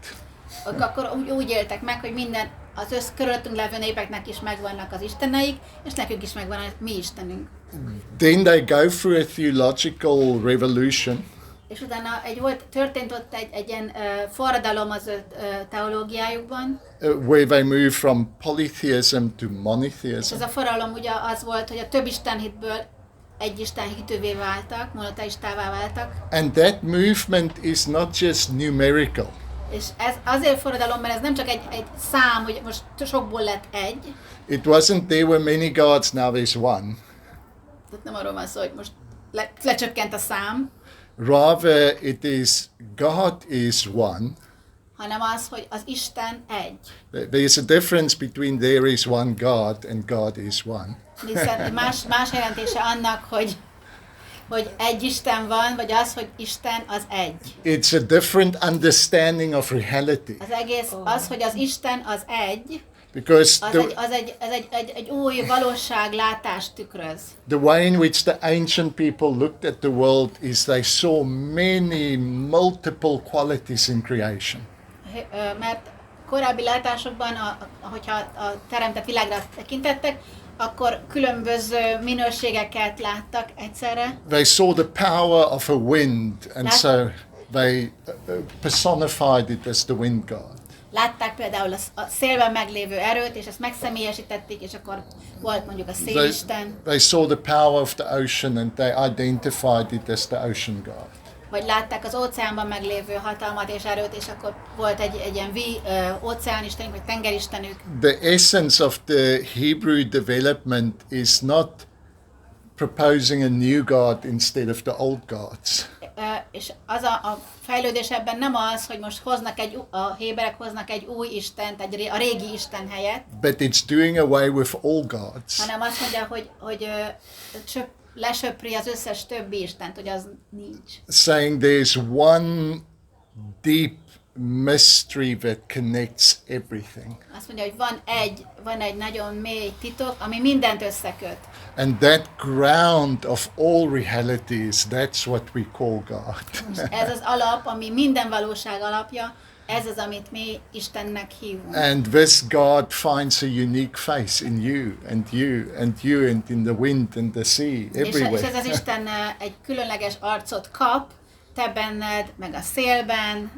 Ők akkor úgy éltek meg, hogy minden az körülöttünk levő népeknek is megvannak az isteneik, és nekünk is megvan a mi Istenünk. Then they go through a theological revolution. És utána történt ott egy ilyen forradalom az ő teológiájukban, Where they move from polytheism to és monotheism. ez a forradalom ugye az volt, hogy a több istenhitből egy Isten hitűvé váltak, monoteistává váltak, And that movement is not just numerical. és ez azért forradalom, mert ez nem csak egy szám, hogy most sokból lett egy, It wasn't there were many gods, now there's one. tehát nem arról van szó, hogy most lecsökkent a szám, Rather, it is God is one. hanem az, hogy az Isten egy. There's a difference between there is one God and God is one. Hiszen más jelentése annak, hogy egy Isten van, vagy az, hogy Isten az egy. It's a different understanding of reality. Az egész az, hogy az Isten az egy, Because egy új valóságlátást tükröz. the way in which the ancient people looked at the world is they saw many multiple qualities in creation. Mert korábbi látásokban, hogyha a teremtett világra tekintettek, akkor különböző minőségeket láttak egyszerre. They saw the power of a wind, and so they personified it as the wind god. Látták például a szélben meglévő erőt, és ezt megszemélyesítették, és akkor volt mondjuk a szélisten. They saw the power of the ocean, and they identified it as the ocean god. Vagy látták az óceánban meglévő hatalmat és erőt, és akkor volt egy ilyen óceánistenük, vagy tengeristenük. The essence of the Hebrew development is not proposing a new God instead of the old gods. És az a fejlődés ebben nem az, hogy most a héberek hoznak egy új istent, a régi isten helyett, But it's doing away with all gods. hanem azt mondja, hogy lesöpri az összes többi istent, hogy az nincs. Saying there's one deep mystery that connects everything. Azt mondja, hogy van egy nagyon mély titok, ami mindent összeköt. And that ground of all realities, that's what we call God. És ez az alap, ami minden valóság alapja, ez az, amit mi Istennek hívunk. And this God finds a unique face in you and you and you and in the wind and the sea, És ez everywhere. az Isten egy különleges arcot kap, te benned, meg a szélben,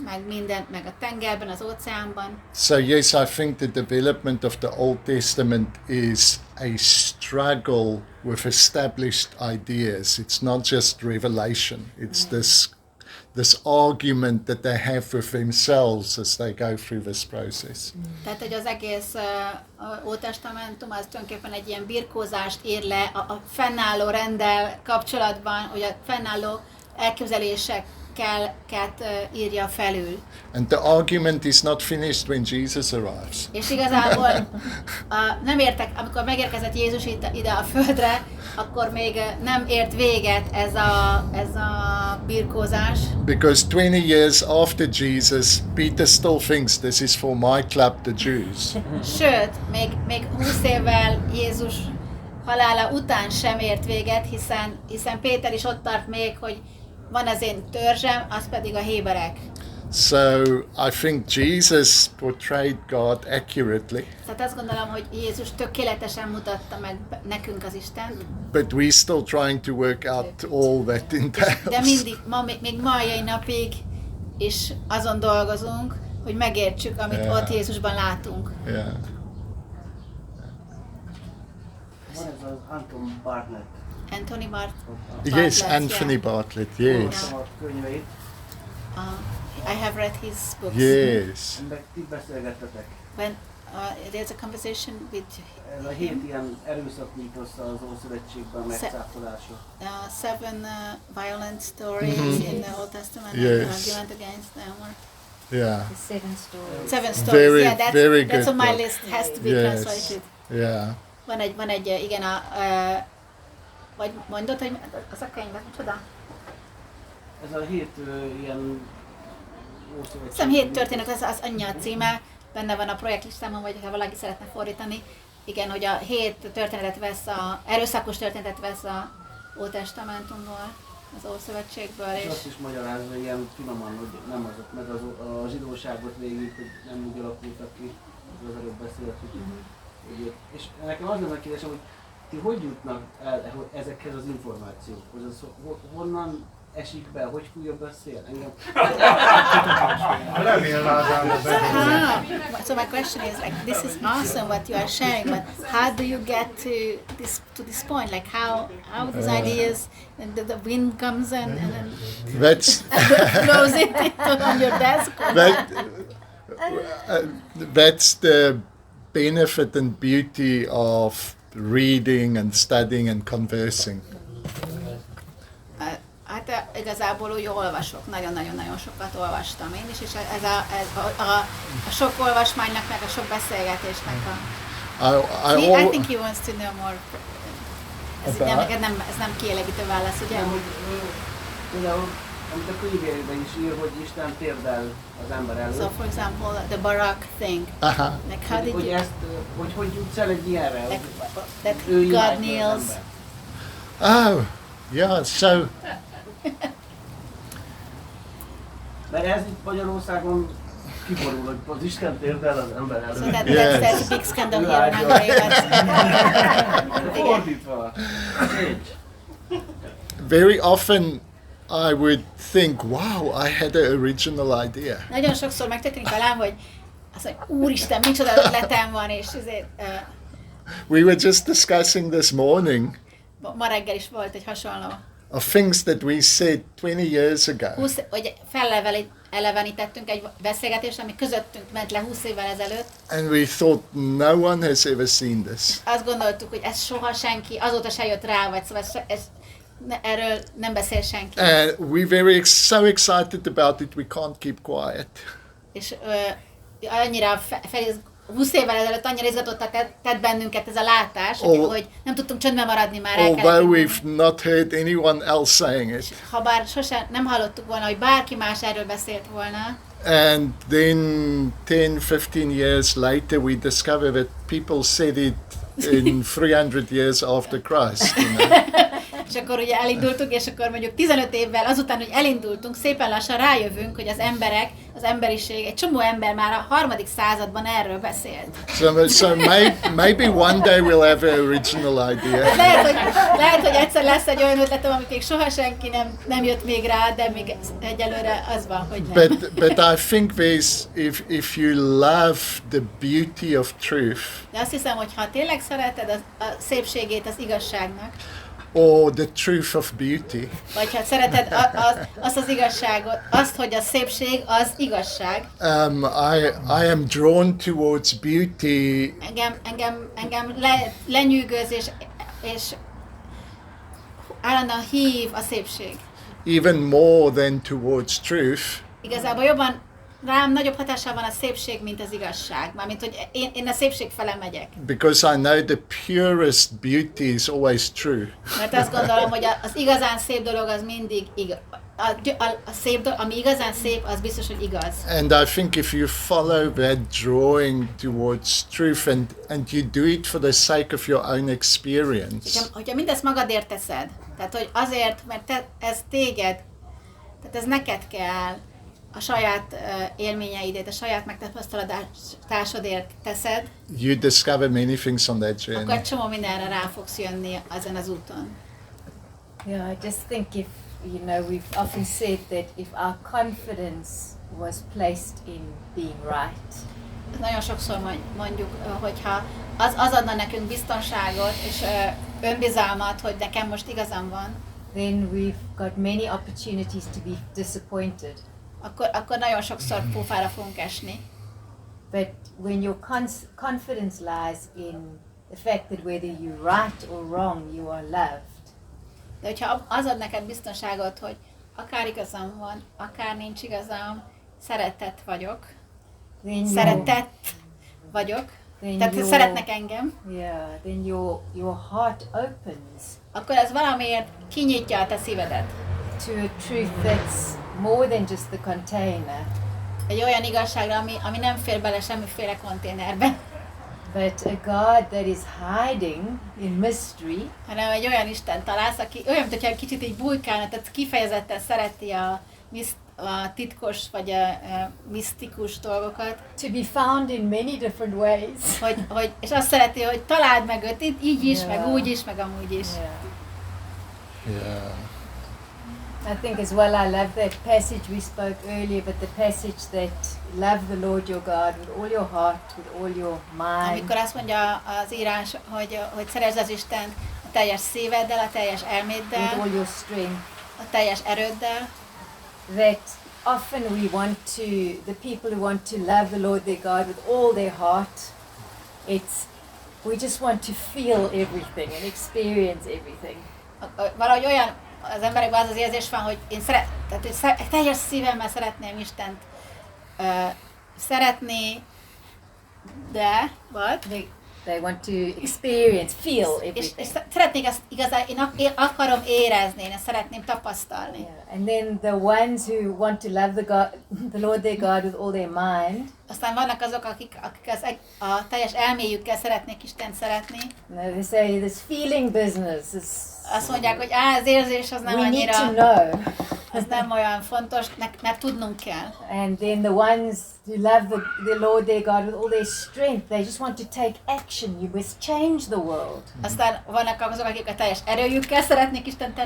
meg a tengerben, az óceánban. So yes, I think the development of the Old Testament is a struggle with established ideas. It's not just revelation. It's this argument that they have with themselves as they go through this process. Tehát, hogy az egész Ótestamentum az tulajdonképpen egy ilyen birkózást ír le a fennálló renddel kapcsolatban, hogy a fennálló elképzeléseket írja felül. And the argument is not finished when Jesus arrives. És igazából nem értek, amikor megérkezett Jézus ide a földre, akkor még nem ért véget ez a birkózás. Because 20 years after Jesus, Peter still thinks this is for my club, the Jews. Sőt, még 20 évvel Jézus halála után sem ért véget, hiszen Péter is ott tart még, hogy van az én törzsem, az pedig a héberek. So I think Jesus portrayed God accurately. Tehát azt gondolom, hogy Jézus tökéletesen mutatta meg nekünk az Istent. But we're still trying to work out all that entails. De mindig, még mai napig is azon dolgozunk, hogy megértsük, amit ott Jézusban látunk. Yeah. Van ez az Anton Barnett. Anthony Yes, Bartlett, Anthony yeah. Bartlett, yes. A könyveit. I have read his books. Yes. Meg ti beszélgettetek. When there's a conversation with Ez a 7 ilyen erőszak mítosza az Ószövetségben megcáfolása. 7 violent stories in the Old Testament Yes. and argument against them. Yeah. The 7 stories. 7 stories, Very, yeah, very that's good on my book. list, has to be Yes. translated. Yeah. Van egy igen, vagy mondod, hogy az a könyv, micsoda? Ez a 7 ilyen Ószövetség. Hiszem 7 történet, az annyi a címe, benne van a projektlistámon, vagy ha valaki szeretne fordítani. Igen, hogy a 7 történetet vesz, erőszakos történetet vesz a Ótestamentumból, az Ószövetségből. És azt is magyarázza ilyen finoman, hogy nem azok, meg a zsidóságot végig, hogy nem úgy alakultak ki, az előbb beszéltük. És nekem az lenne a kérdésem, hogy ti hogy jutnak el ezekhez az információkhoz? Honnan esik be, hogy fújja be a szél? Engem... So my question is like, this is awesome what you are sharing, but how do you get to this point? Like how these ideas, and the wind comes and then That's blows it on your desk? that's the benefit and beauty of reading and studying and conversing. Hát igazából úgy olvasok, nagyon-nagyon sokat olvastam én is, és ez a sok olvasmánynak, meg a sok beszélgetésnek I think he wants to know more. Ez nem kielégítő válasz, ugye? Nem, hogy például, amit a könyvében is ír, hogy Isten térdel az ember előtt. So for example, the Barak thing. Like how did hogy you... ezt, hogy jutsz el egy ilyenre? Like, that ő God imádja az kneels. ember. Oh, yeah, so Mert ez itt Magyarországon kiborul, hogy az Isten térdel az ember előtt. So Yes. that's a big scandal here in Hungary. De fordítva. very often I would think, wow, I had an original idea. Nagyon sokszor megtörténik velem, hogy azt mondja, úristen, micsoda ötletem van, és ezért We were just discussing this morning ma reggel is volt egy hasonló. of things that we said 20 years ago. Hogy felelevenítettünk egy beszélgetést, ami közöttünk ment le 20 évvel ezelőtt. And we thought no one has ever seen this. Azt gondoltuk, hogy ez soha senki, azóta se jött rá, vagy szóval erről nem beszél senki. And we're very so excited about it, we can't keep quiet. És annyira 20 évvel ezelőtt annyira izgatotta tett bennünket ez a látás, hogy nem tudtunk csöndben maradni már. Although we've not heard anyone else saying it. Ha bár sosem nem hallottuk volna, hogy bárki más erről beszélt volna. And then 10-15 years later we discover that people said it in 300 years after Christ. You know? És akkor ugye elindultunk, és akkor mondjuk 15 évvel azután, hogy elindultunk, szépen lassan rájövünk, hogy az emberek, az emberiség, egy csomó ember már a 3. században erről beszélt. So maybe one day we'll have an original idea. Lehet, hogy egyszer lesz egy olyan ötletem, amit még soha senki nem jött még rá, de még egyelőre az van, hogy nem. But I think there's, if you love the beauty of truth, De azt hiszem, hogy ha tényleg szereted a szépségét az igazságnak, or the truth of beauty. Vagy ha szereted azt az igazságot, azt, hogy a szépség az igazság. I am drawn towards beauty Engem lenyűgöz és állandóan hív a szépség. even more than towards truth. Igazából jobban rám nagyobb hatással van a szépség, mint az igazság. Mármint, hogy én a szépség fele megyek. Because I know the purest beauty is always true. Mert azt gondolom, hogy az igazán szép dolog az mindig igaz. A szép dolog, ami igazán szép, az biztos, hogy igaz. And I think if you follow that drawing towards truth and you do it for the sake of your own experience, Hogyha mindezt magadért teszed, tehát hogy azért, mert ez téged, tehát ez neked kell, a saját élményeidét, a saját megtapasztalásodért teszed, you discover many things on that journey. akkor egy csomó mindenre rá fogsz jönni ezen az úton. Yeah, I just think if, you know, we've often said that if our confidence was placed in being right, Nagyon sokszor mondjuk, hogyha az adna nekünk biztonságot és önbizalmat, hogy nekem most igazam van, then we've got many opportunities to be disappointed. akkor nagyon sokszor pufára fogunk esni. But when your confidence lies in the fact that whether you're right or wrong, you are loved, De hogyha az ad neked biztonságot, hogy akár igazam van, akár nincs igazam, szeretett vagyok, then szeretett vagyok, tehát szeretnek engem, then your heart opens akkor ez valamiért kinyitja a te szívedet. to a truth that's more than just the container, Egy olyan igazságra, ami nem fér bele semmiféle konténerbe, but a God that is hiding in mystery, hanem egy olyan Isten találsz, aki olyan, mintha egy kicsit így bujkálna, tehát kifejezetten szereti a titkos vagy a misztikus dolgokat, to be found in many different ways. és azt szereti, hogy találd meg őt így is, Yeah. meg úgy is, meg amúgy is. Yeah. I think as well I love that passage we spoke earlier, but the passage that love the Lord your God with all your heart, with all your mind, Amikor azt mondja az írás, hogy szeresd az Istent a teljes szíveddel, a teljes with elméddel, all your strength, a teljes erőddel, that often we want to, the people who want to love the Lord their God with all their heart, we just want to feel everything and experience everything. valahogy olyan az emberekben az érzés van, hogy én teljes szívemmel szeretném Istent szeretni, de They want to experience, feel és everything. szeretnék ezt igazán, én akarom érezni, én ezt szeretném tapasztalni. Yeah. And then the ones who want to love the Lord their God with all their mind, Aztán vannak azok, akik a teljes elméjükkel szeretnék Istent szeretni. they say this feeling business is, Azt mondják, hogy az érzés az nem we need to annyira, know. az nem olyan fontos, mert tudnunk kell. And then the ones who love the Lord their God with all their strength, they just want to take action. You must change the world. Aztán vannak azok, akik a teljes erőjükkel szeretnék Istent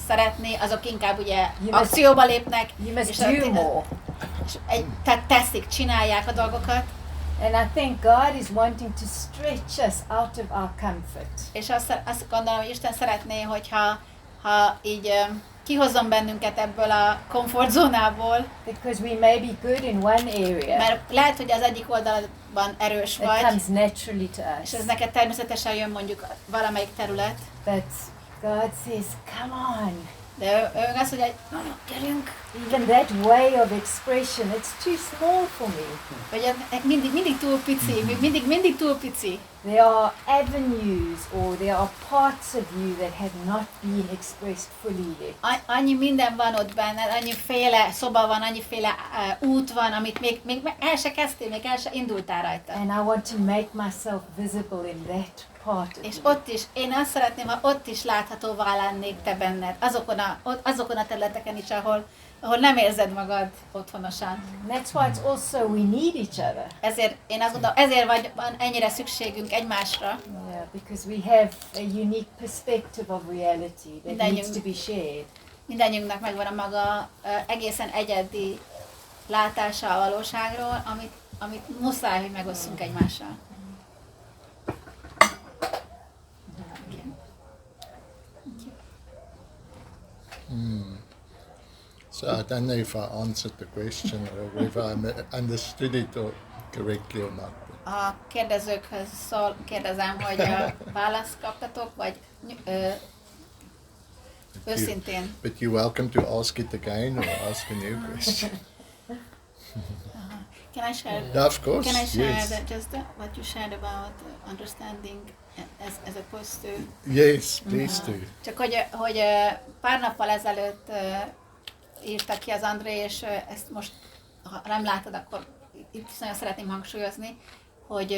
szeretni, azok inkább ugye akcióba lépnek, You must és do more. tehát teszik, csinálják a dolgokat. And I think God is wanting to stretch us out of our comfort. És azt gondolom, hogy Isten szeretné, hogyha így kihozzon bennünket ebből a komfortzónából, Because we may be good in one area, mert lehet, hogy az egyik oldalban erős it vagy, comes naturally to és us. ez neked természetesen jön mondjuk valamelyik terület, But God says, come on. de ő azt mondja, hogy gyerünk, Even that way of expression, it's too small for me. hogy mindig túl pici, mindig túl pici. There are avenues or there are parts of you that have not been expressed fully yet. Annyi minden van ott benned, annyiféle szoba van, annyiféle út van, amit még el se kezdtél, még el se indultál rajta. And I want to make myself visible in that part of És me. ott is, én azt szeretném, ha ott is láthatóvá lennék te benned, azokon a területeken is, ahol nem érzed magad otthonosan. That's why it's also we need each other. Ezért én azt gondolom, van ennyire szükségünk egymásra. Yeah, because we have a unique perspective of reality that needs to be shared. Mindennyiunknak megvan a maga egészen egyedi látása a valóságról, amit muszáj, hogy megosszunk egymással. So I don't know if I answered the question or whether I understood it correctly or not. A kérdezőkhöz kérdezem, hogy választ kaptatok, vagy őszintén? But you're welcome to ask it again or ask a new question. Can I share? Yeah, of course. Can I share Yes. what you shared about understanding as opposed to? Yes, please do. Csak hogy pár nappal ezelőtt írta ki az André, és ezt most, ha nem látod, akkor itt nagyon szeretném hangsúlyozni, hogy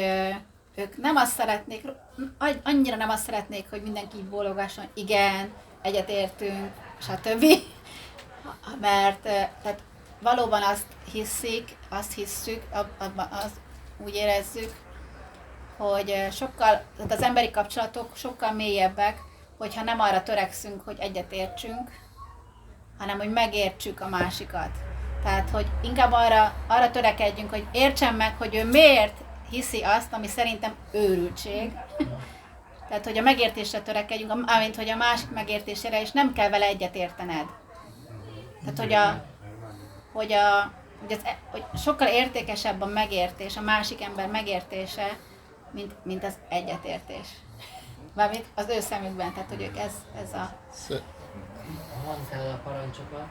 ők nem azt szeretnék, annyira nem azt szeretnék, hogy mindenki így bólogasson, igen, egyetértünk, stb. Mert tehát valóban azt hisszük, azt úgy érezzük, hogy sokkal, tehát az emberi kapcsolatok sokkal mélyebbek, hogyha nem arra törekszünk, hogy egyetértsünk, hanem hogy megértsük a másikat. Tehát, hogy inkább arra törekedjünk, hogy értsem meg, hogy ő miért hiszi azt, ami szerintem őrültség. Tehát, hogy a megértésre törekedjünk, amint hogy a másik megértésére, és nem kell vele egyetértened. Tehát, hogy sokkal értékesebb a megértés, a másik ember megértése, mint az egyetértés. Mármint az ő szemükben, tehát, hogy ők ez a... Mondtál a parancsokat.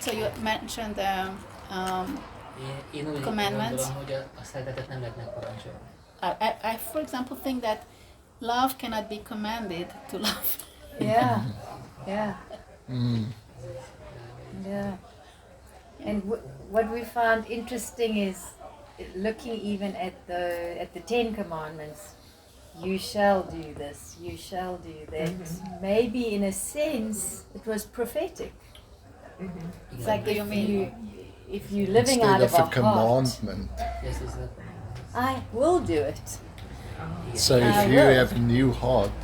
So you mentioned the Én úgy commandments. gondolom, hogy a szeretetet nem lehet megparancsolni. I, for example, think that love cannot be commanded to love. Yeah, yeah. Yeah. And what we found interesting is looking even at the Ten Commandments. You shall do this, you shall do that. Maybe in a sense it was prophetic. It's like if you're living Instead out of of a heart, commandment. Yes, I will do it. So if you have a new heart,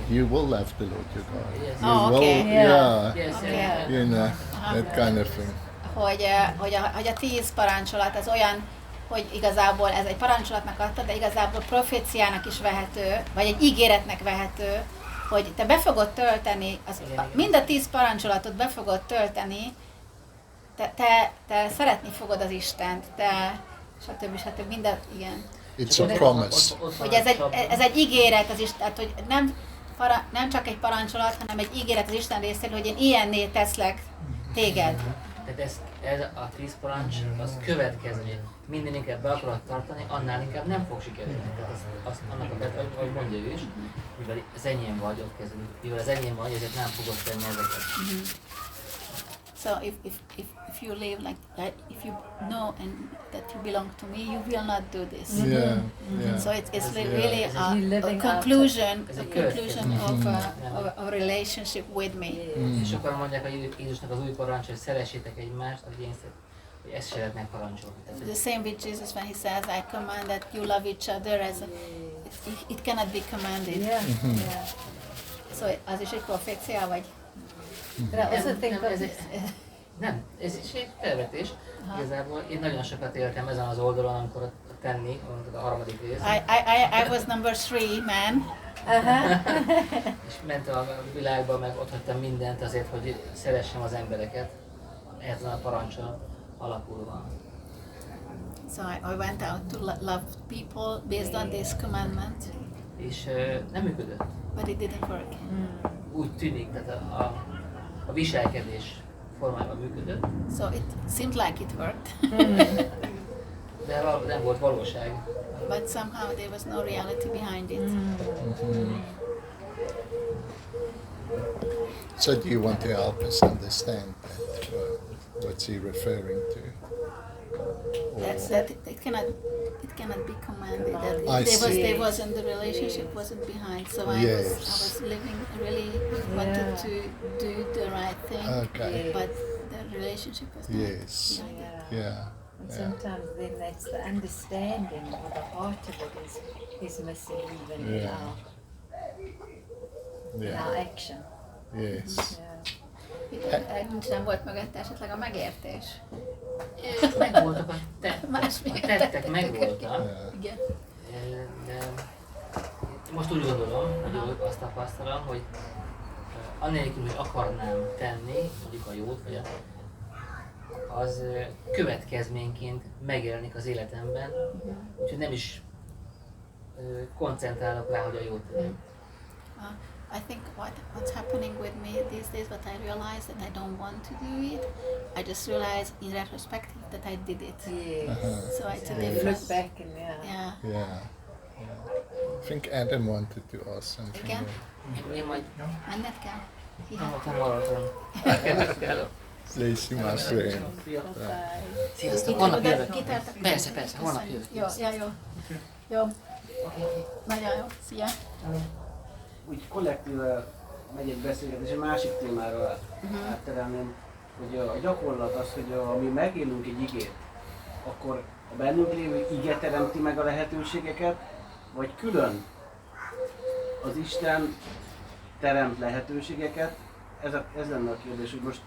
you will love the Lord your God. Yes. You Oh, will, okay. yeah, Yes, Yeah. you know, that kind of thing. Hogy a 10 parancsolat az olyan, hogy igazából ez egy parancsolatnak adta, de igazából proféciának is vehető, vagy egy ígéretnek vehető, hogy te be fogod tölteni, mind a 10 parancsolatot be fogod tölteni, te szeretni fogod az Istent, te stb. Minden, igen. It's a promise. Hogy ez egy ígéret az Isten, hogy nem csak egy parancsolat, hanem egy ígéret az Isten részéről, hogy én ilyenné teszlek téged. Tehát ez a 10 parancs, az következmény. Minden inkább be akarod tartani, annál inkább nem fog sikerülni. Tehát annak ahogy mondja ő is, mivel az enyém vagy, ott kezdődik, mivel az enyém vagy, ezért nem fogod tenni ezeket. So if you live like that, if you know and that you belong to me, you will not do this. Yeah, yeah. So it's really a conclusion of a relationship with me. És sokan mondják, hogy Jézusnak az új parancs, hogy szeressétek egymást, hogy ezt se lehet megparancsolni. The same with Jesus when he says, I command that you love each other, it cannot be commanded. Yeah, yeah. So az is egy profécia, vagy? But I also think Ez is egy felvetés. Igazából én nagyon sokat éltem ezen az oldalon, amikor a tenni, a harmadik rész. I was number 3 man. És mentem a világba, meg ott hagytam mindent azért, hogy szeressem az embereket. Ezen a parancson alapulva. So I went out to love people based on this commandment. És nem működött. But it didn't work. Úgy tűnik, tehát a viselkedés formájában működött. So it seemed like it worked. De nem volt valóság. But somehow there was no reality behind it. So do you want to help us understand that? What's he referring to? That it cannot be commanded. That I see. there wasn't the relationship wasn't behind. So I was living really wanted to do the right thing. Okay. But the relationship was not Yes. behind it. Yeah. and sometimes then that's the understanding or the heart of it is missing even in our action. Yes. Nem volt mögötte esetleg a megértés? Megvoltak a tettek, megvoltak. Igen. De most úgy gondolom, hogy azt tapasztalom, hogy annélkül, hogy akarnám tenni, mondjuk a jót, vagy az következményként megjelenik az életemben, úgyhogy nem is koncentrálok rá, hogy a jót tegyem. I think what's happening with me these days, what I realize that I don't want to do it, I just realize in retrospective that I did it. Yes. So it's a You difference. look back and yeah. Yeah. I think Adam wanted to ask something. Igen? Én majd Menned kell? nem maradtam. Please, you must do it. Sziasztok, holnap jövök. Kitártak? Persze, holnap jövök. Jó. Nagyon jó. Szia. Úgy kollektíve megy egy beszélgetés, egy másik témára átterelném, hogy a gyakorlat az, hogy mi megélünk egy igét, akkor a bennünk lévő ige teremti meg a lehetőségeket, vagy külön az Isten teremt lehetőségeket. Ez lenne a kérdés, hogy most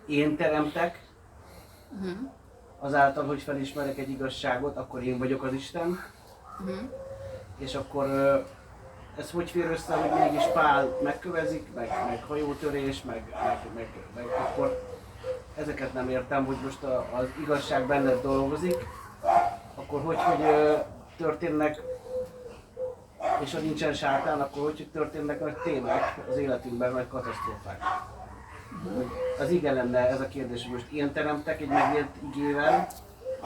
én teremtek, azáltal, hogy felismerek egy igazságot, akkor én vagyok az Isten, és akkor ez hogy fér össze, hogy mégis Pál megkövezik, meg hajótörés, meg akkor ezeket nem értem, hogy most az igazság benned dolgozik, akkor hogy történnek, és ha nincsen sátán, akkor hogy történnek nagy témák az életünkben, nagy katasztrófák. Az ige lenne ez a kérdés, hogy most én teremtek egy megélt igével,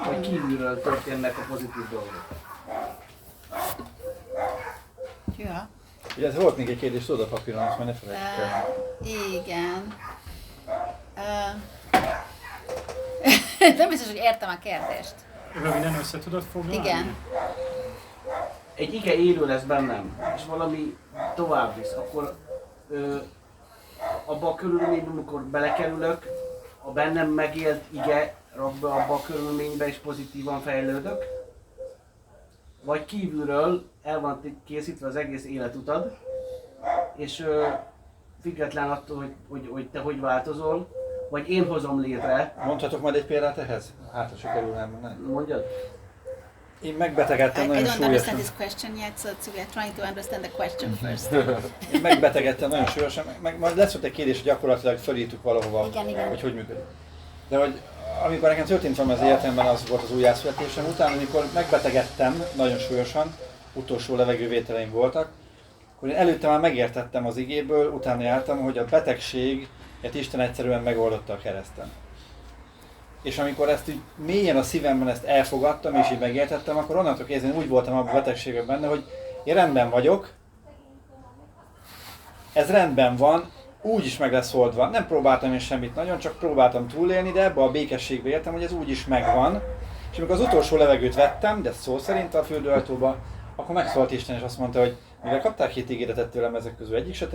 vagy kívülről történnek a pozitív dolgok. Ja. Ugye ez volt még egy kérdés, tudod a papíron, azt majd ne felejtsük el. Igen. Nem biztos, hogy értem a kérdést. Röviden össze tudod foglalni? Igen. Egy ige élő lesz bennem, és valami tovább visz, akkor abba a körülményben, amikor belekerülök, a bennem megélt ige rak be abba a körülménybe, és pozitívan fejlődök, vagy kívülről el van készítve az egész életutad, és független attól, hogy te hogy változol, vagy én hozom létre. Mondhatok majd egy példát ehhez? Hát, ha sikerül nem. Mondjad? Én megbetegedtem I nagyon don't understand súlyosan. this question yet, so we are trying to understand the question first. Én megbetegedtem nagyon súlyosan, meg majd lesz ott egy kérdés, hogy gyakorlatilag fölírtuk valahova, Igen. hogy működik. De hogy amikor nekem történt valami az életemben, az volt az újjászületésem, utána, amikor megbetegedtem nagyon súlyosan, utolsó levegővételeim voltak, akkor én előtte már megértettem az igéből, utána jártam, hogy a betegséget Isten egyszerűen megoldotta a kereszten. És amikor ezt így mélyen a szívemben ezt elfogadtam és így megértettem, akkor onnantól kezdve én úgy voltam abban a betegségben benne, hogy én rendben vagyok, ez rendben van, úgy is meg lesz oldva. Nem próbáltam én semmit nagyon, csak próbáltam túlélni, de ebbe a békességbe értem, hogy ez úgy is megvan. És amikor az utolsó levegőt vettem, de szó szerint a fürdőajtóba, akkor megszólt Isten és azt mondta, hogy mivel kaptál 2 ígéretet tőlem, ezek közül egyik se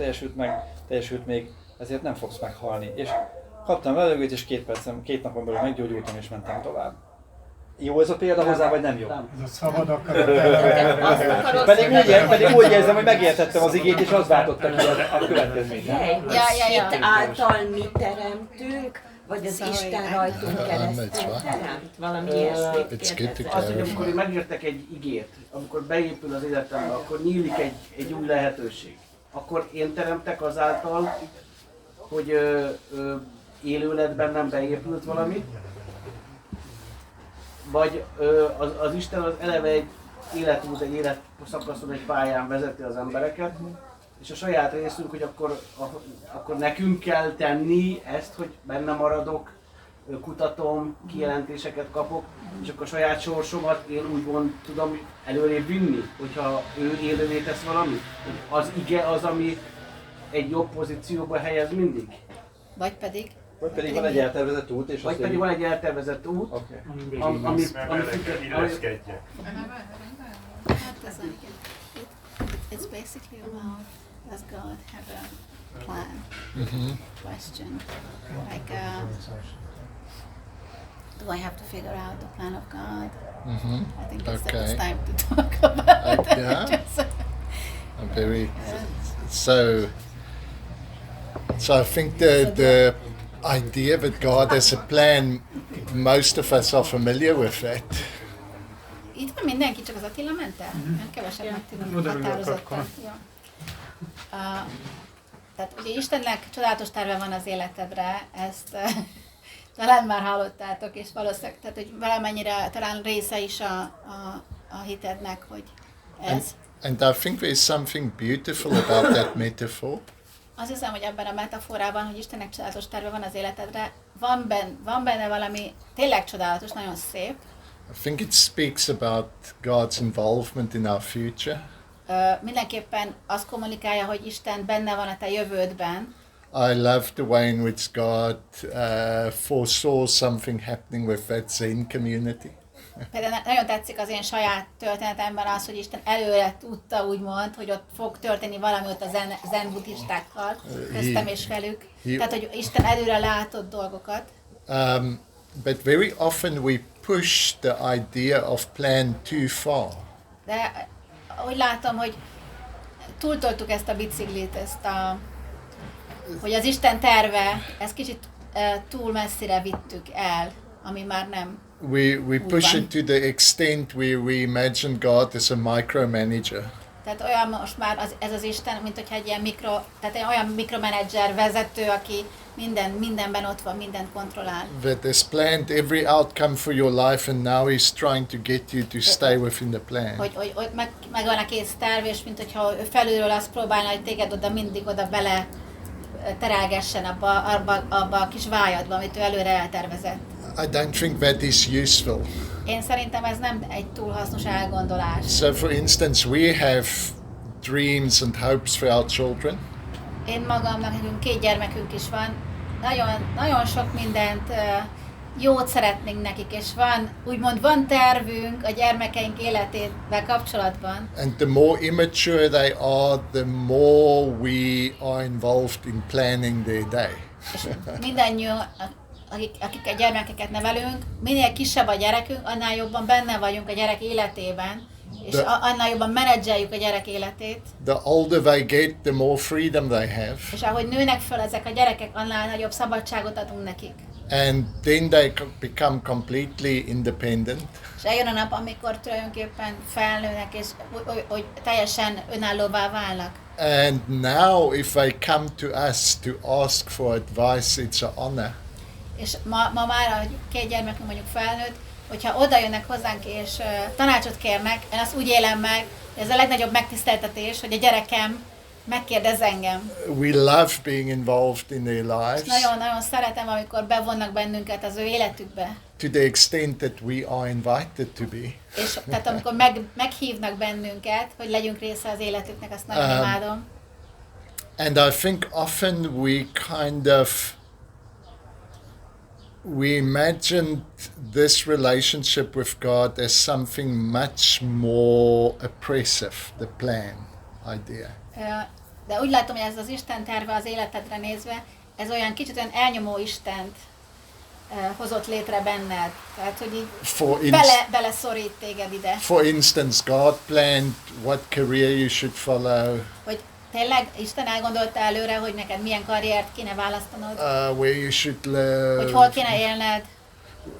teljesült még, ezért nem fogsz meghalni. És kaptam levegőt, és 2 napon belül meggyógyultam és mentem tovább. Jó ez a példa hozzá, vagy nem jó? Ez a szabad akarat. Pedig úgy érzem, hogy megértettem az igét, és az váltotta ki a következményt. Hit által mi teremtünk, vagy az Isten rajtunk keresztül teremt? Valami ilyesmit kérdezem. Azt, hogy amikor megértek egy igét, amikor beépül az életembe, akkor nyílik egy új lehetőség. Akkor én teremtek azáltal, hogy élő lett bennem, beépült valami, vagy az Isten az eleve egy életút, egy életszakaszon, egy pályán vezeti az embereket, és a saját részünk, hogy akkor nekünk kell tenni ezt, hogy benne maradok, kutatom, kijelentéseket kapok, és akkor a saját sorsomat én úgy tudom előrébb vinni, hogyha ő élővé tesz valamit. Az ige az, ami egy jobb pozícióba helyez mindig. Vagy pedig van egy eltervezett út, és vagy pedig van egy eltervezett út, amit illeszkedjek. It's basically about, does God have a plan? Question. Like, do I have to figure out the plan of God? I think it's time to talk about it. Yeah. I'm very so I think the idea that God has a plan, most of us are familiar with that. Itt van mindenki, csak az Attila ment el? Kevesebb meg tudom határozottan. Tehát ugye Istennek csodálatos terve van az életedre, ezt talán már hallottátok, és valószínűleg, tehát hogy valamennyire talán része is a hitednek, hogy ez. And I think there's something beautiful about that metaphor. Azt hiszem, hogy ebben a metaforában, hogy Istennek csodálatos terve van az életedre, van benne valami tényleg csodálatos, nagyon szép. I think it speaks about God's involvement in our future. Mindenképpen azt kommunikálja, hogy Isten benne van a te jövődben. I love the way in which God foresaw something happening with that Zen community. Például nagyon tetszik az én saját történetemben az, hogy Isten előre tudta, úgymond, hogy ott fog történni valami ott a zen buddhistákkal, köztem és velük. Tehát, hogy Isten előre látott dolgokat. But very often we push the idea of plan too far. De úgy látom, hogy túltoltuk ezt a biciklit, hogy az Isten terve, ezt kicsit túl messzire vittük el, ami már nem. We push it to the extent where we imagine God as a micromanager. Tehát olyan most már ez az Isten, mint hogyha egy ilyen tehát egy olyan mikromenedzser vezető, aki mindenben ott van, mindent kontrollál. That has planned every outcome for your life and now he's trying to get you to stay within the plan. Hogy megvan a kész terv, és mint hogyha ő felülről azt próbálna, hogy téged mindig oda bele terelgessen abba a kis vályadba, amit ő előre eltervezett. I don't think that is useful. Én szerintem ez nem egy túl hasznos elgondolás. So for instance, we have dreams and hopes for our children. Én magamnak, nekünk 2 gyermekünk is van, nagyon sok mindent, jót szeretnénk nekik, és van tervünk a gyermekeink életével kapcsolatban. And the more immature they are, the more we are involved in planning their day. És mindannyian, akik a gyermekeket nevelünk, minél kisebb a gyerekünk, annál jobban benne vagyunk a gyerek életében, és annál jobban menedzseljük a gyerek életét. The older they get, the more freedom they have. És ahogy nőnek föl ezek a gyerekek, annál nagyobb szabadságot adunk nekik. And then they become completely independent. És eljön a nap, amikor tulajdonképpen felnőnek, és hogy teljesen önállóvá válnak. And now if they come to us to ask for advice, it's an honor. És ma már a 2 gyermekünk mondjuk felnőtt, hogyha oda jönnek hozzánk és tanácsot kérnek, én azt úgy élem meg, hogy ez a legnagyobb megtiszteltetés, hogy a gyerekem megkérdez engem. We love being involved in their lives. Nagyon-nagyon szeretem, amikor bevonnak bennünket az ő életükbe. To the extent that we are invited to be. És tehát amikor meghívnak bennünket, hogy legyünk része az életüknek, azt nagyon imádom. And I think often we kind of we imagined this relationship with God as something much more oppressive, the plan idea. De úgy látom, hogy ez az Isten terve az életedre nézve, ez olyan kicsit olyan elnyomó Istent hozott létre benned. Tehát, hogy így beleszorít téged ide. For instance, God planned what career you should follow. Hogy tényleg Isten elgondolta előre, hogy neked milyen karriert kéne választanod? Where you should live. Hogy hol kéne élned?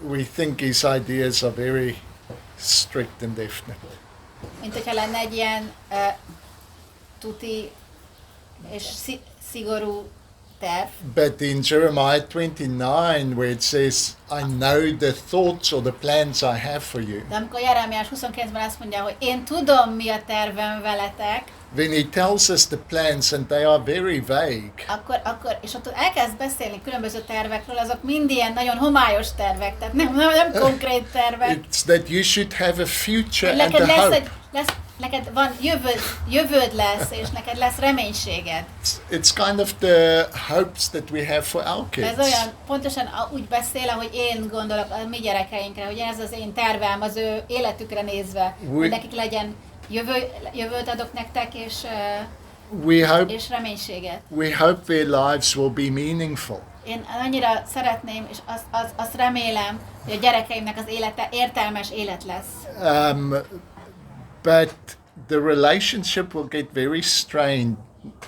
We think his ideas are very strict and definite. Mint hogyha lenne egy ilyen tuti és szigorú terv. But in Jeremiah 29, where it says, I know the thoughts or the plans I have for you. De amikor Jeremiás 29-ben azt mondja, hogy én tudom, mi a tervem veletek, then he tells us the plans and they are very vague. Akkor és ott elkezd beszélni különböző tervekről, azok mind ilyen nagyon homályos tervek, tehát nem konkrét tervek. It's that you should have a future and a hope. Neked van jövőd lesz, és neked lesz reménységed. It's kind of the hopes that we have for our kids. Ez olyan, pontosan úgy beszél, ahogy én gondolok a mi gyerekeinkre, hogy ez az én tervem az ő életükre nézve, hogy nekik legyen jövőt adok nektek, és reménységet. We hope their lives will be meaningful. Én annyira szeretném, és azt remélem, hogy a gyerekeimnek az élete értelmes élet lesz. But the relationship will get very strained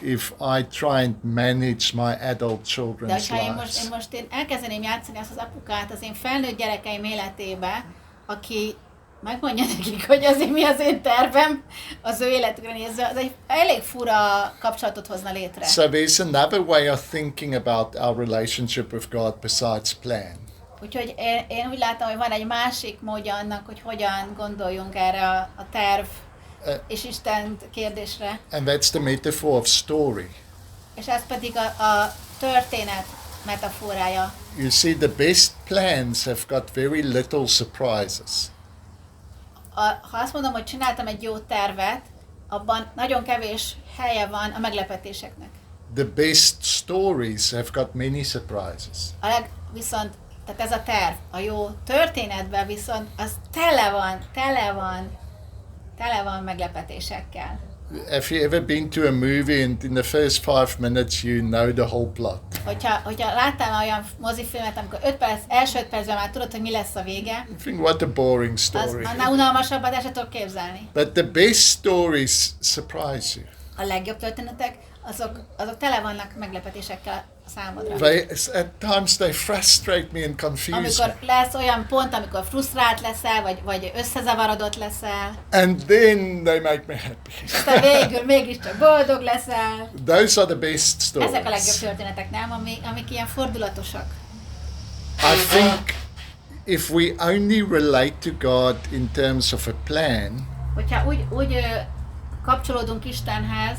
if I try and manage my adult children's lives. De én elkezdeném játszani azt az apukát az én felnőtt gyerekeim életébe, aki megmondja nekik, hogy azért mi az én tervem az ő életükre nézve, az egy elég fura kapcsolatot hozna létre. So there's another way of thinking about our relationship with God besides plan. Úgyhogy én úgy látom, hogy van egy másik módja annak, hogy hogyan gondoljunk erre a terv és Isten kérdésre. And that's the metaphor of story. És ez pedig a történet metaforája. You see, the best plans have got very little surprises. Ha azt mondom, hogy csináltam egy jó tervet, abban nagyon kevés helye van a meglepetéseknek. The best stories have got many surprises. Viszont, tehát ez a terv, a jó történetben viszont az tele van meglepetésekkel. Have you ever been to a movie and in the first 5 minutes you know the whole plot? Hogyha láttál olyan mozifilmet, amikor első 5 percben már tudod, hogy mi lesz a vége, You think, what a boring story. annál unalmasabbat el sem tudok képzelni. But the best stories surprise you. A legjobb történetek, azok tele vannak meglepetésekkel a számodra. At times they frustrate me and confuse Amikor me. lesz olyan pont, amikor frusztrált leszel, vagy összezavarodott leszel, And then they make me happy. aztán végül mégiscsak boldog leszel. Those are the best stories. Ezek a legjobb történetek, nem? Amik ilyen fordulatosak. I think if we only relate to God in terms of a plan, Hogyha úgy kapcsolódunk Istenhez,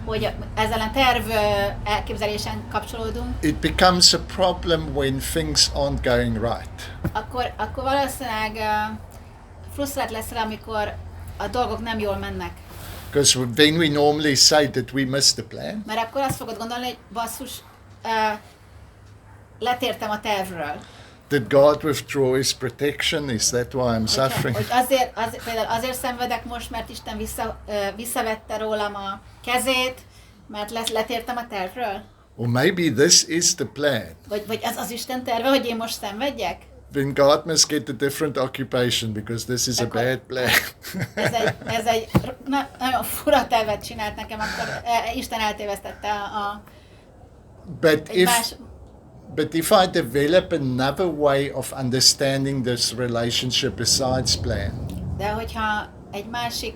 hogy ezzel a terv elképzelésen kapcsolódunk, it becomes a problem when things aren't going right. akkor valószínűleg frusztrált leszel, amikor a dolgok nem jól mennek. Because then we normally say that we missed the plan. Mert akkor azt fogod gondolni, hogy basszus, letértem a tervről. Did God withdraw his protection? Is that why I'm suffering? Hogy például azért szenvedek most, mert Isten visszavette rólam a kezét, mert letértem a tervről? Or maybe this is the plan. Vagy ez az Isten terve, hogy én most szenvedjek? Then God must get a different occupation because this is a bad plan. ez egy nagyon fura tervet csinált nekem, akkor Isten eltévesztette But if I develop another way of understanding this relationship besides plan, de hogyha egy másik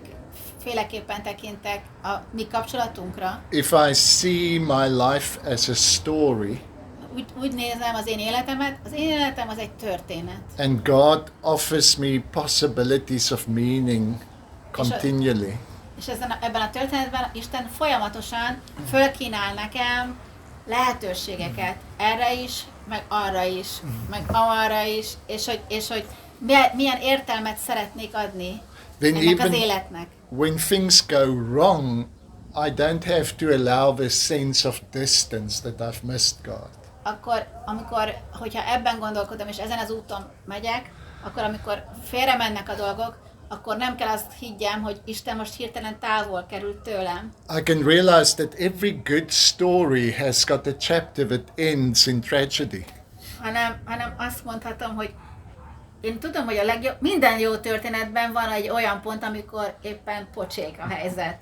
féleképpen tekintek a mi kapcsolatunkra, if I see my life as a story, úgy nézem az én életemet, az én életem az egy történet. and God offers me possibilities of meaning continually, És ebben a történetben Isten folyamatosan fölkínál nekem lehetőségeket erre is, meg arra is, meg arra is, és hogy milyen értelmet szeretnék adni ennek az életnek. When things go wrong, I don't have to allow this sense of distance that I've missed God. Hogyha ebben gondolkodom, és ezen az úton megyek, akkor amikor félre mennek a dolgok, akkor nem kell azt higgyem, hogy Isten most hirtelen távol került tőlem. I can realize that every good story has got a chapter that ends in tragedy. Hanem azt mondhatom, hogy én tudom, hogy minden jó történetben van egy olyan pont, amikor éppen pocsék a helyzet.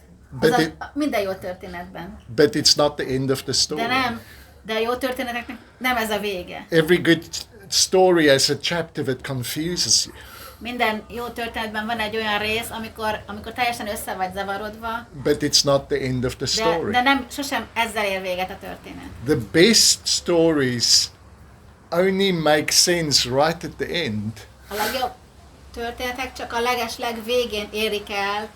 Minden jó történetben. But it's not the end of the story. De a jó történeteknek nem ez a vége. Every good story has a chapter that confuses you. Minden jó történetben van egy olyan rész, amikor teljesen össze vagy zavarodva. But it's not the end of the story. De nem, sosem ezzel ér véget a történet. The best stories only make sense right at the end. A legjobb történetek csak a legesleg végén érik el,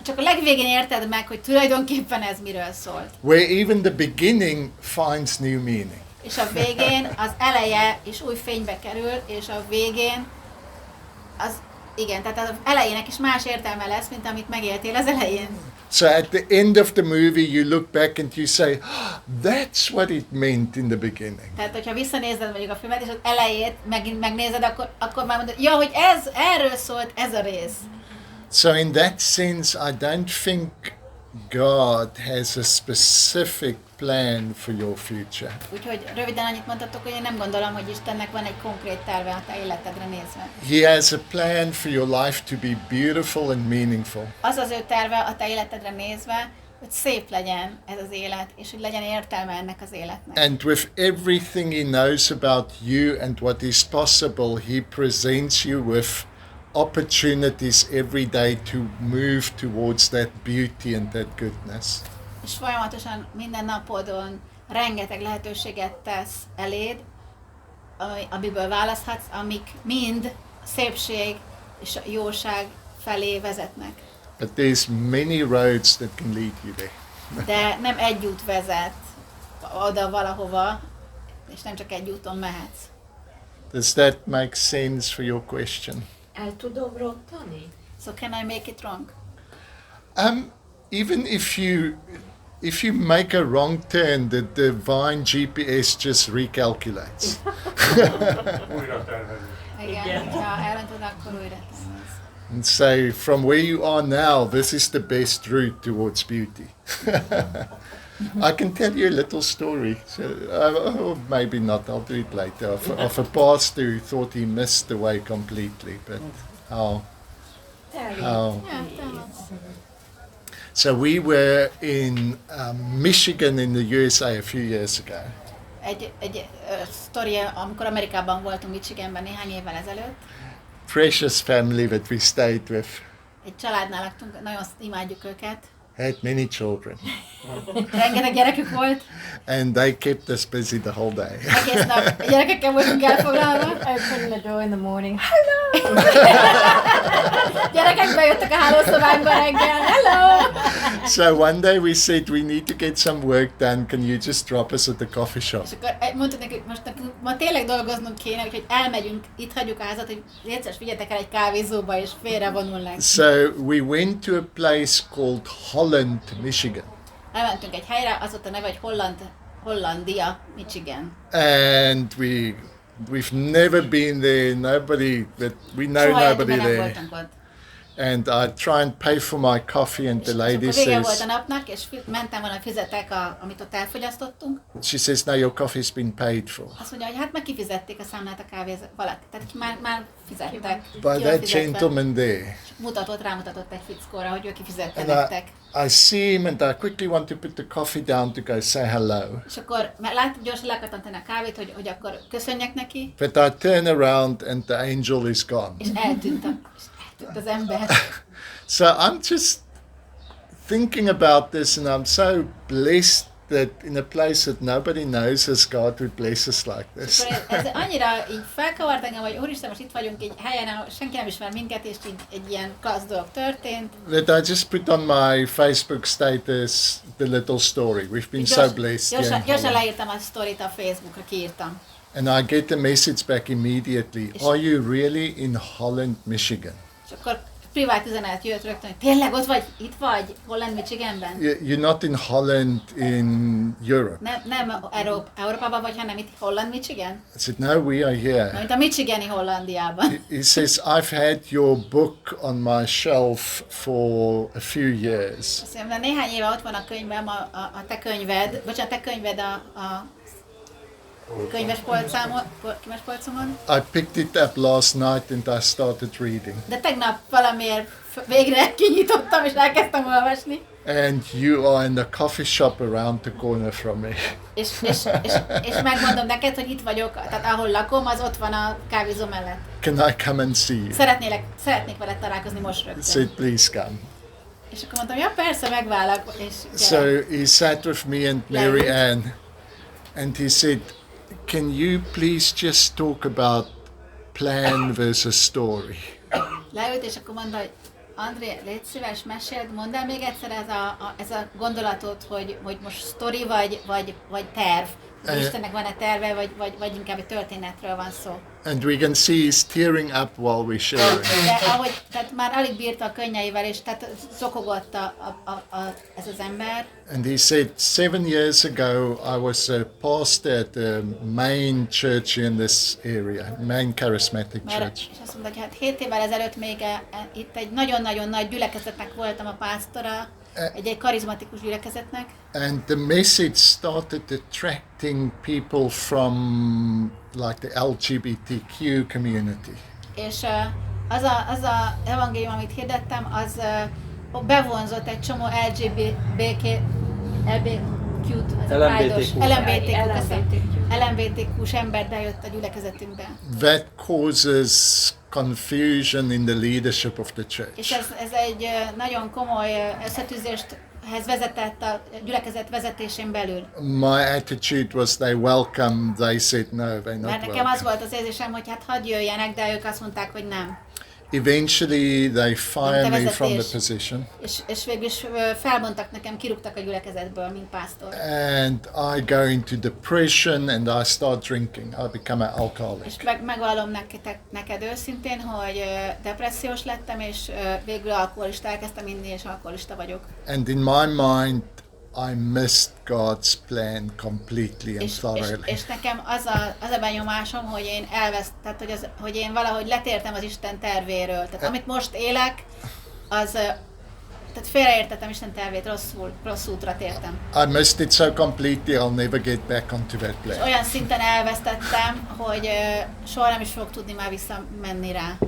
csak a legvégén érted meg, hogy tulajdonképpen ez miről szólt. Where even the beginning finds new meaning. És a végén az eleje is új fénybe kerül, és a végén tehát az elejének is más értelme lesz, mint amit megéltél az elején. So at the end of the movie you look back and you say, that's what it meant in the beginning. Tehát, hogyha visszanézed mondjuk a filmet, és az elejét megnézed, akkor már mondod, hogy erről szólt ez a rész. So in that sense, I don't think God has a specific plan for your future. Úgyhogy röviden annyit mondhatok, hogy én nem gondolom, hogy Istennek van egy konkrét terve a te életedre nézve. He has a plan for your life to be beautiful and meaningful. Az az ő terve a te életedre nézve, hogy szép legyen ez az élet, és hogy legyen értelme ennek az életnek. And with everything he knows about you and what is possible, he presents you with opportunities every day to move towards that beauty and that goodness. És folyamatosan minden napodon rengeteg lehetőséget tesz eléd amiből választhatsz, amik mind szépség és jóság felé vezetnek. But there's many roads that can lead you there. De nem egy út vezet oda valahova, és nem csak egy úton mehetsz. Does that make sense for your question? El tudom rontani? So can I make it wrong? Even if you make a wrong turn, the divine GPS just recalculates. Újra tervezés. Igen, ha elrontod, akkor újra teszed. And so from where you are now, this is the best route towards beauty. I can tell you a little story. So, or maybe not, I'll do it later. Of a pastor who thought he missed the way completely, but how? Yeah, tell us. So we were in Michigan in the USA a few years ago. Egy sztori, amikor Amerikában voltunk, Michiganben néhány évvel ezelőtt. Precious family that we stayed with. Egy családnál laktunk, nagyon imádjuk őket. Had many children. Rengeteg gyerekük volt. And they kept us busy the whole day. Egész nap a gyerekekkel voltunk elfoglalva. Open the door in the morning. Hello! Gyerekek bejöttek a hálószobánkba reggel. Hello! So one day we said, we need to get some work done. Can you just drop us at the coffee shop? És akkor mondtuk neki, hogy most nekünk ma tényleg dolgoznunk kéne, úgyhogy elmegyünk, itt hagyjuk a házat, hogy létszes vigyetek el egy kávézóba, és félrevonulnánk. So we went to a place called Holland, Michigan. Elmentünk egy helyre, az ott a neve, hogy Hollandia, Michigan. And we've never been there. Nobody that we know Soha nobody életünkben nem there. voltunk ott. And I try and pay for my coffee, and the És lady akkor vége volt a says, napnak, és mentem volna, fizetek, amit ott elfogyasztottunk. she says, no, your coffee's been paid for. Azt mondja, hogy hát meg kifizették a számlát a kávézó, valaki. Tehát már fizettek. By Ki van that fizetve. gentleman there. Rámutatott egy fickóra, hogy ő kifizette And nektek. I see him, and I quickly want to put the coffee down to go say hello. És akkor gyorsan le akartam tenni a kávét, hogy akkor köszönjek neki, But I turn around, and the angel is gone. és eltűnt az ember. So I'm just thinking about this, and I'm so blessed that in a place that nobody knows us, God would bless us like this. Akkor ez annyira így felkavart engem, hogy úristen, most itt vagyunk egy helyen, ahol senki nem ismer minket, és így egy ilyen klassz dolog történt. That I just put on my Facebook status the little story. We've been so blessed. here in Gyorsan Holland. leírtam a sztorit a Facebookra, kiírtam. And I get the message back immediately. Are you really in Holland, Michigan? És akkor privát üzenet jött rögtön, hogy tényleg ott vagy, itt vagy, Holland, Michiganben? You're not in Holland, in Europe. Nem Európában vagy, hanem itt Holland, Michigan? I said, no, we are here. Mint a Michigani Hollandiában. He says, I've had your book on my shelf for a few years. Azt mondom, de néhány éve ott van a könyvem, a te könyved, a könyves polcomon. I picked it up last night and I started reading. De tegnap valamiért végre kinyitottam és elkezdtem olvasni. And you are in the coffee shop around the corner from me. És megmondom neked, hogy itt vagyok, tehát ahol lakom, az ott van a kávézó mellett. Can I come and see you? Szeretnék veled találkozni most rögtön. Said, please come. És akkor mondtam, ja persze, megválok. És So he sat with me and Mary Ann, and he said, can you please just talk about plan versus story? leült, és akkor mondta, hogy André, légy szíves, meséld, mondd el még egyszer ez a gondolatot, hogy most sztori vagy terv. Hogy Istennek van-e terve, vagy inkább egy történetről van szó. And we can see he's tearing up while we're sharing. De tehát már alig bírta a könnyeivel, és tehát zokogott ez az ember. And he said, 7 years ago, I was a pastor at the main church in this area, main charismatic church. És azt mondta, hogy hát 7 évvel ezelőtt még itt egy nagyon-nagyon nagy gyülekezetnek voltam a pásztora, egy karizmatikus gyülekezetnek. And the message started attracting people from like the LGBTQ community. És az a evangélium, amit hirdettem, az bevonzott egy csomó LMBTQ-s ember bejött a gyülekezetünkbe. That causes confusion in the leadership of the church. És ez egy nagyon komoly összetűzést vezetett a gyülekezet vezetésén belül. My attitude was they welcome, they said no, they're not Mert nekem az welcome. volt az érzésem, hogy hát hadd jöjjenek, de ők azt mondták, hogy nem. Eventually they fire me from the vezetés. position És végül is felmondtak nekem, kirúgtak a gyülekezetből, mint pásztor. and I go into depression and I start drinking. I become an alcoholic. És megvallom neked őszintén, hogy depressziós lettem, és végül alkoholista elkezdtem inni, és alkoholista vagyok. And in my mind I missed God's plan completely and És thoroughly. nekem az a benyomásom, hogy én tehát hogy én valahogy letértem az Isten tervéről. Tehát amit most élek, tehát félreértettem Isten tervét, rossz útra tértem. I missed it so completely I'll never get back onto that És plan. olyan szinten elvesztettem, hogy soha nem is fogok tudni már visszamenni rá.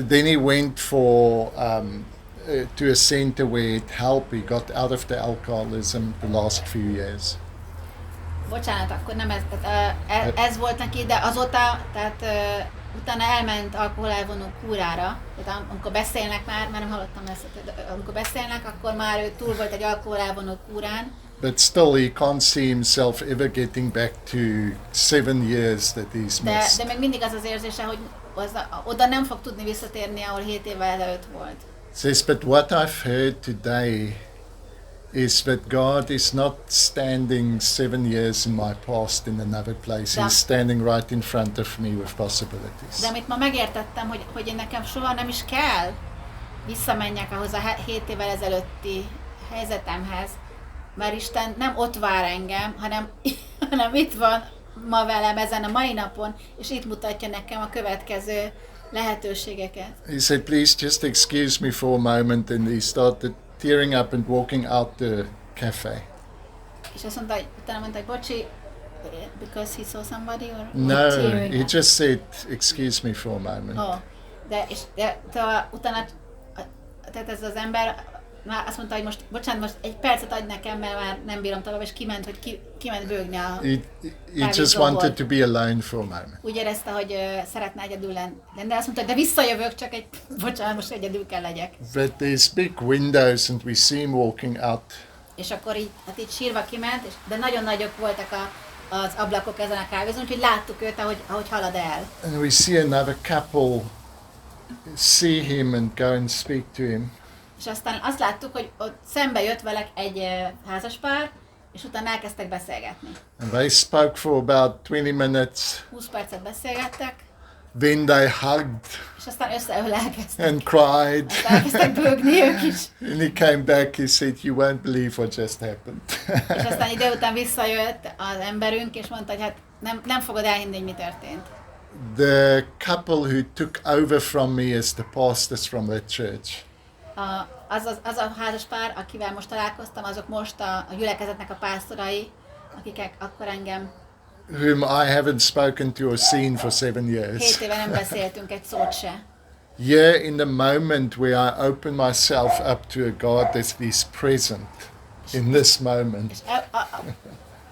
Then he went for to a center where it helped. He got out of the alcoholism the last few years. Bocsánat, akkor nem ez volt neki, de azóta, tehát utána elment alkohol elvonó kúrára, tehát amikor beszélnek már nem hallottam ezt, amikor beszélnek, akkor már ő túl volt egy alkohol elvonó kúrán. But still, he can't see himself ever getting back to 7 years that he's missed. De még mindig az az érzése, hogy oda nem fog tudni visszatérni, ahol 7 évvel ezelőtt volt. Says, but what I've heard today is that God is not standing 7 years in my past in another place. He's standing right in front of me with possibilities. De amit ma megértettem, hogy én nekem soha nem is kell visszamenjek ahhoz a 7 évvel ezelőtti helyzetemhez, mert Isten nem ott vár engem, hanem itt van ma velem ezen a mai napon, és itt mutatja nekem a következő lehetőségeket. He said, please just excuse me for a moment, and he started tearing up and walking out the cafe. És azt mondta, utána mondta, hogy bocsi, because he saw somebody, or No, tearing he up? just said, excuse me for a moment. Oh, de utána, tehát ez az ember már azt mondta, hogy most, bocsánat, most egy percet adj nekem, mert már nem bírom tovább, és kiment, hogy kiment bőgni a He just kávézóból. wanted to be alone for a moment. Úgy érezte, hogy szeretne egyedül lenni. De azt mondta, hogy de visszajövök, csak bocsánat, most egyedül kell legyek. But there's big windows and we see him walking out. És akkor így sírva kiment, de nagyon nagyok voltak az ablakok ezen a kávézón, úgyhogy láttuk őt, ahogy halad el. And we see another couple see him and go and speak to him. És aztán azt láttuk, hogy ott szembe jött vele egy házaspár, és utána elkezdtek beszélgetni. And they spoke for about 20 minutes. 20 percet beszélgettek, Then they hugged és aztán összeölelkeztek. and cried. Aztán elkezdtek bőgni ők is. And he came back, he said, you won't believe what just happened. És aztán idő után visszajött az emberünk, és mondta, hogy hát nem fogod elhinni, hogy mi történt. The couple who took over from me as the pastors from that church, Az a házaspár, akivel most találkoztam, azok most a gyülekezetnek a pásztorai, akik akkor engem whom I haven't spoken to or seen for 7 7 years. éve nem beszéltünk egy szót se. Yeah, in the moment where I open myself up to a God that is present in this moment,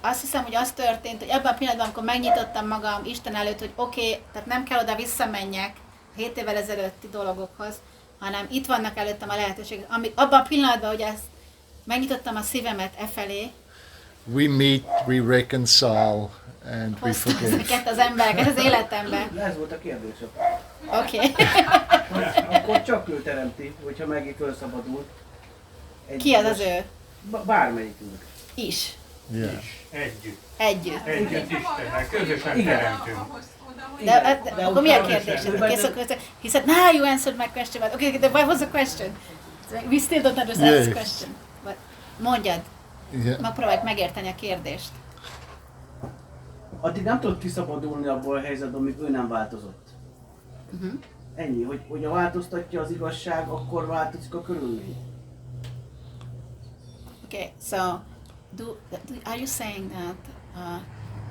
Azt hiszem, hogy az történt, hogy ebben a pillanatban, amikor megnyitottam magam Isten előtt, hogy oké, tehát nem kell oda visszamenjek 7 évvel ezelőtti dolgokhoz, hanem itt vannak előttem a lehetőségek. Abban a pillanatban, hogy ezt megnyitottam a szívemet felé, we meet, we reconcile, and we hoztam forgive. ezeket az embereket az életembe. Ez volt a kérdésem. Oké. Akkor csak ő teremti, hogyha Megi felszabadul. Ki az az ő? Bármelyikünk. Is. Yeah. Együtt. Együtt. Együtt Istennel, közösen teremtünk. De akkor mi a kérdés? He said, now you answered my question, but okay, then what was the question? We still don't understand Yes. this question. But mondjad, Yeah. megpróbáljuk megérteni a kérdést. Addig nem tudott kiszabadulni abból a helyzetből, amíg ő nem változott. Ennyi, hogy ha változtatja az igazság, akkor változik a körülmény. Okay, so are you saying that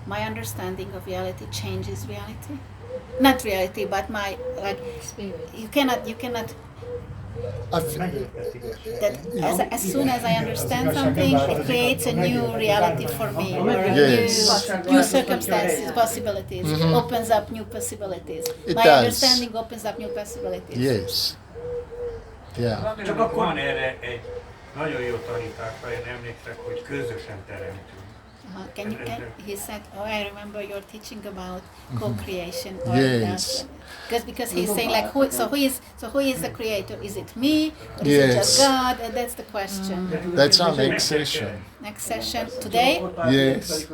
my understanding of reality changes reality? Not reality, but my you cannot. That as soon as I understand something, it creates a new reality for me, or a Yes. new circumstances, possibilities, opens up new possibilities. It My does. understanding opens up new possibilities. Yes. Yeah. Csak akkor van erre egy Nagyon jó tanításra, én emlékszek, hogy közösen teremtünk. He said, oh, I remember you're teaching about co-creation. Yes. Because he's saying like, who is the creator? Is it me? Or is it just God? And that's the question. That's our next session. Next session today? Yes.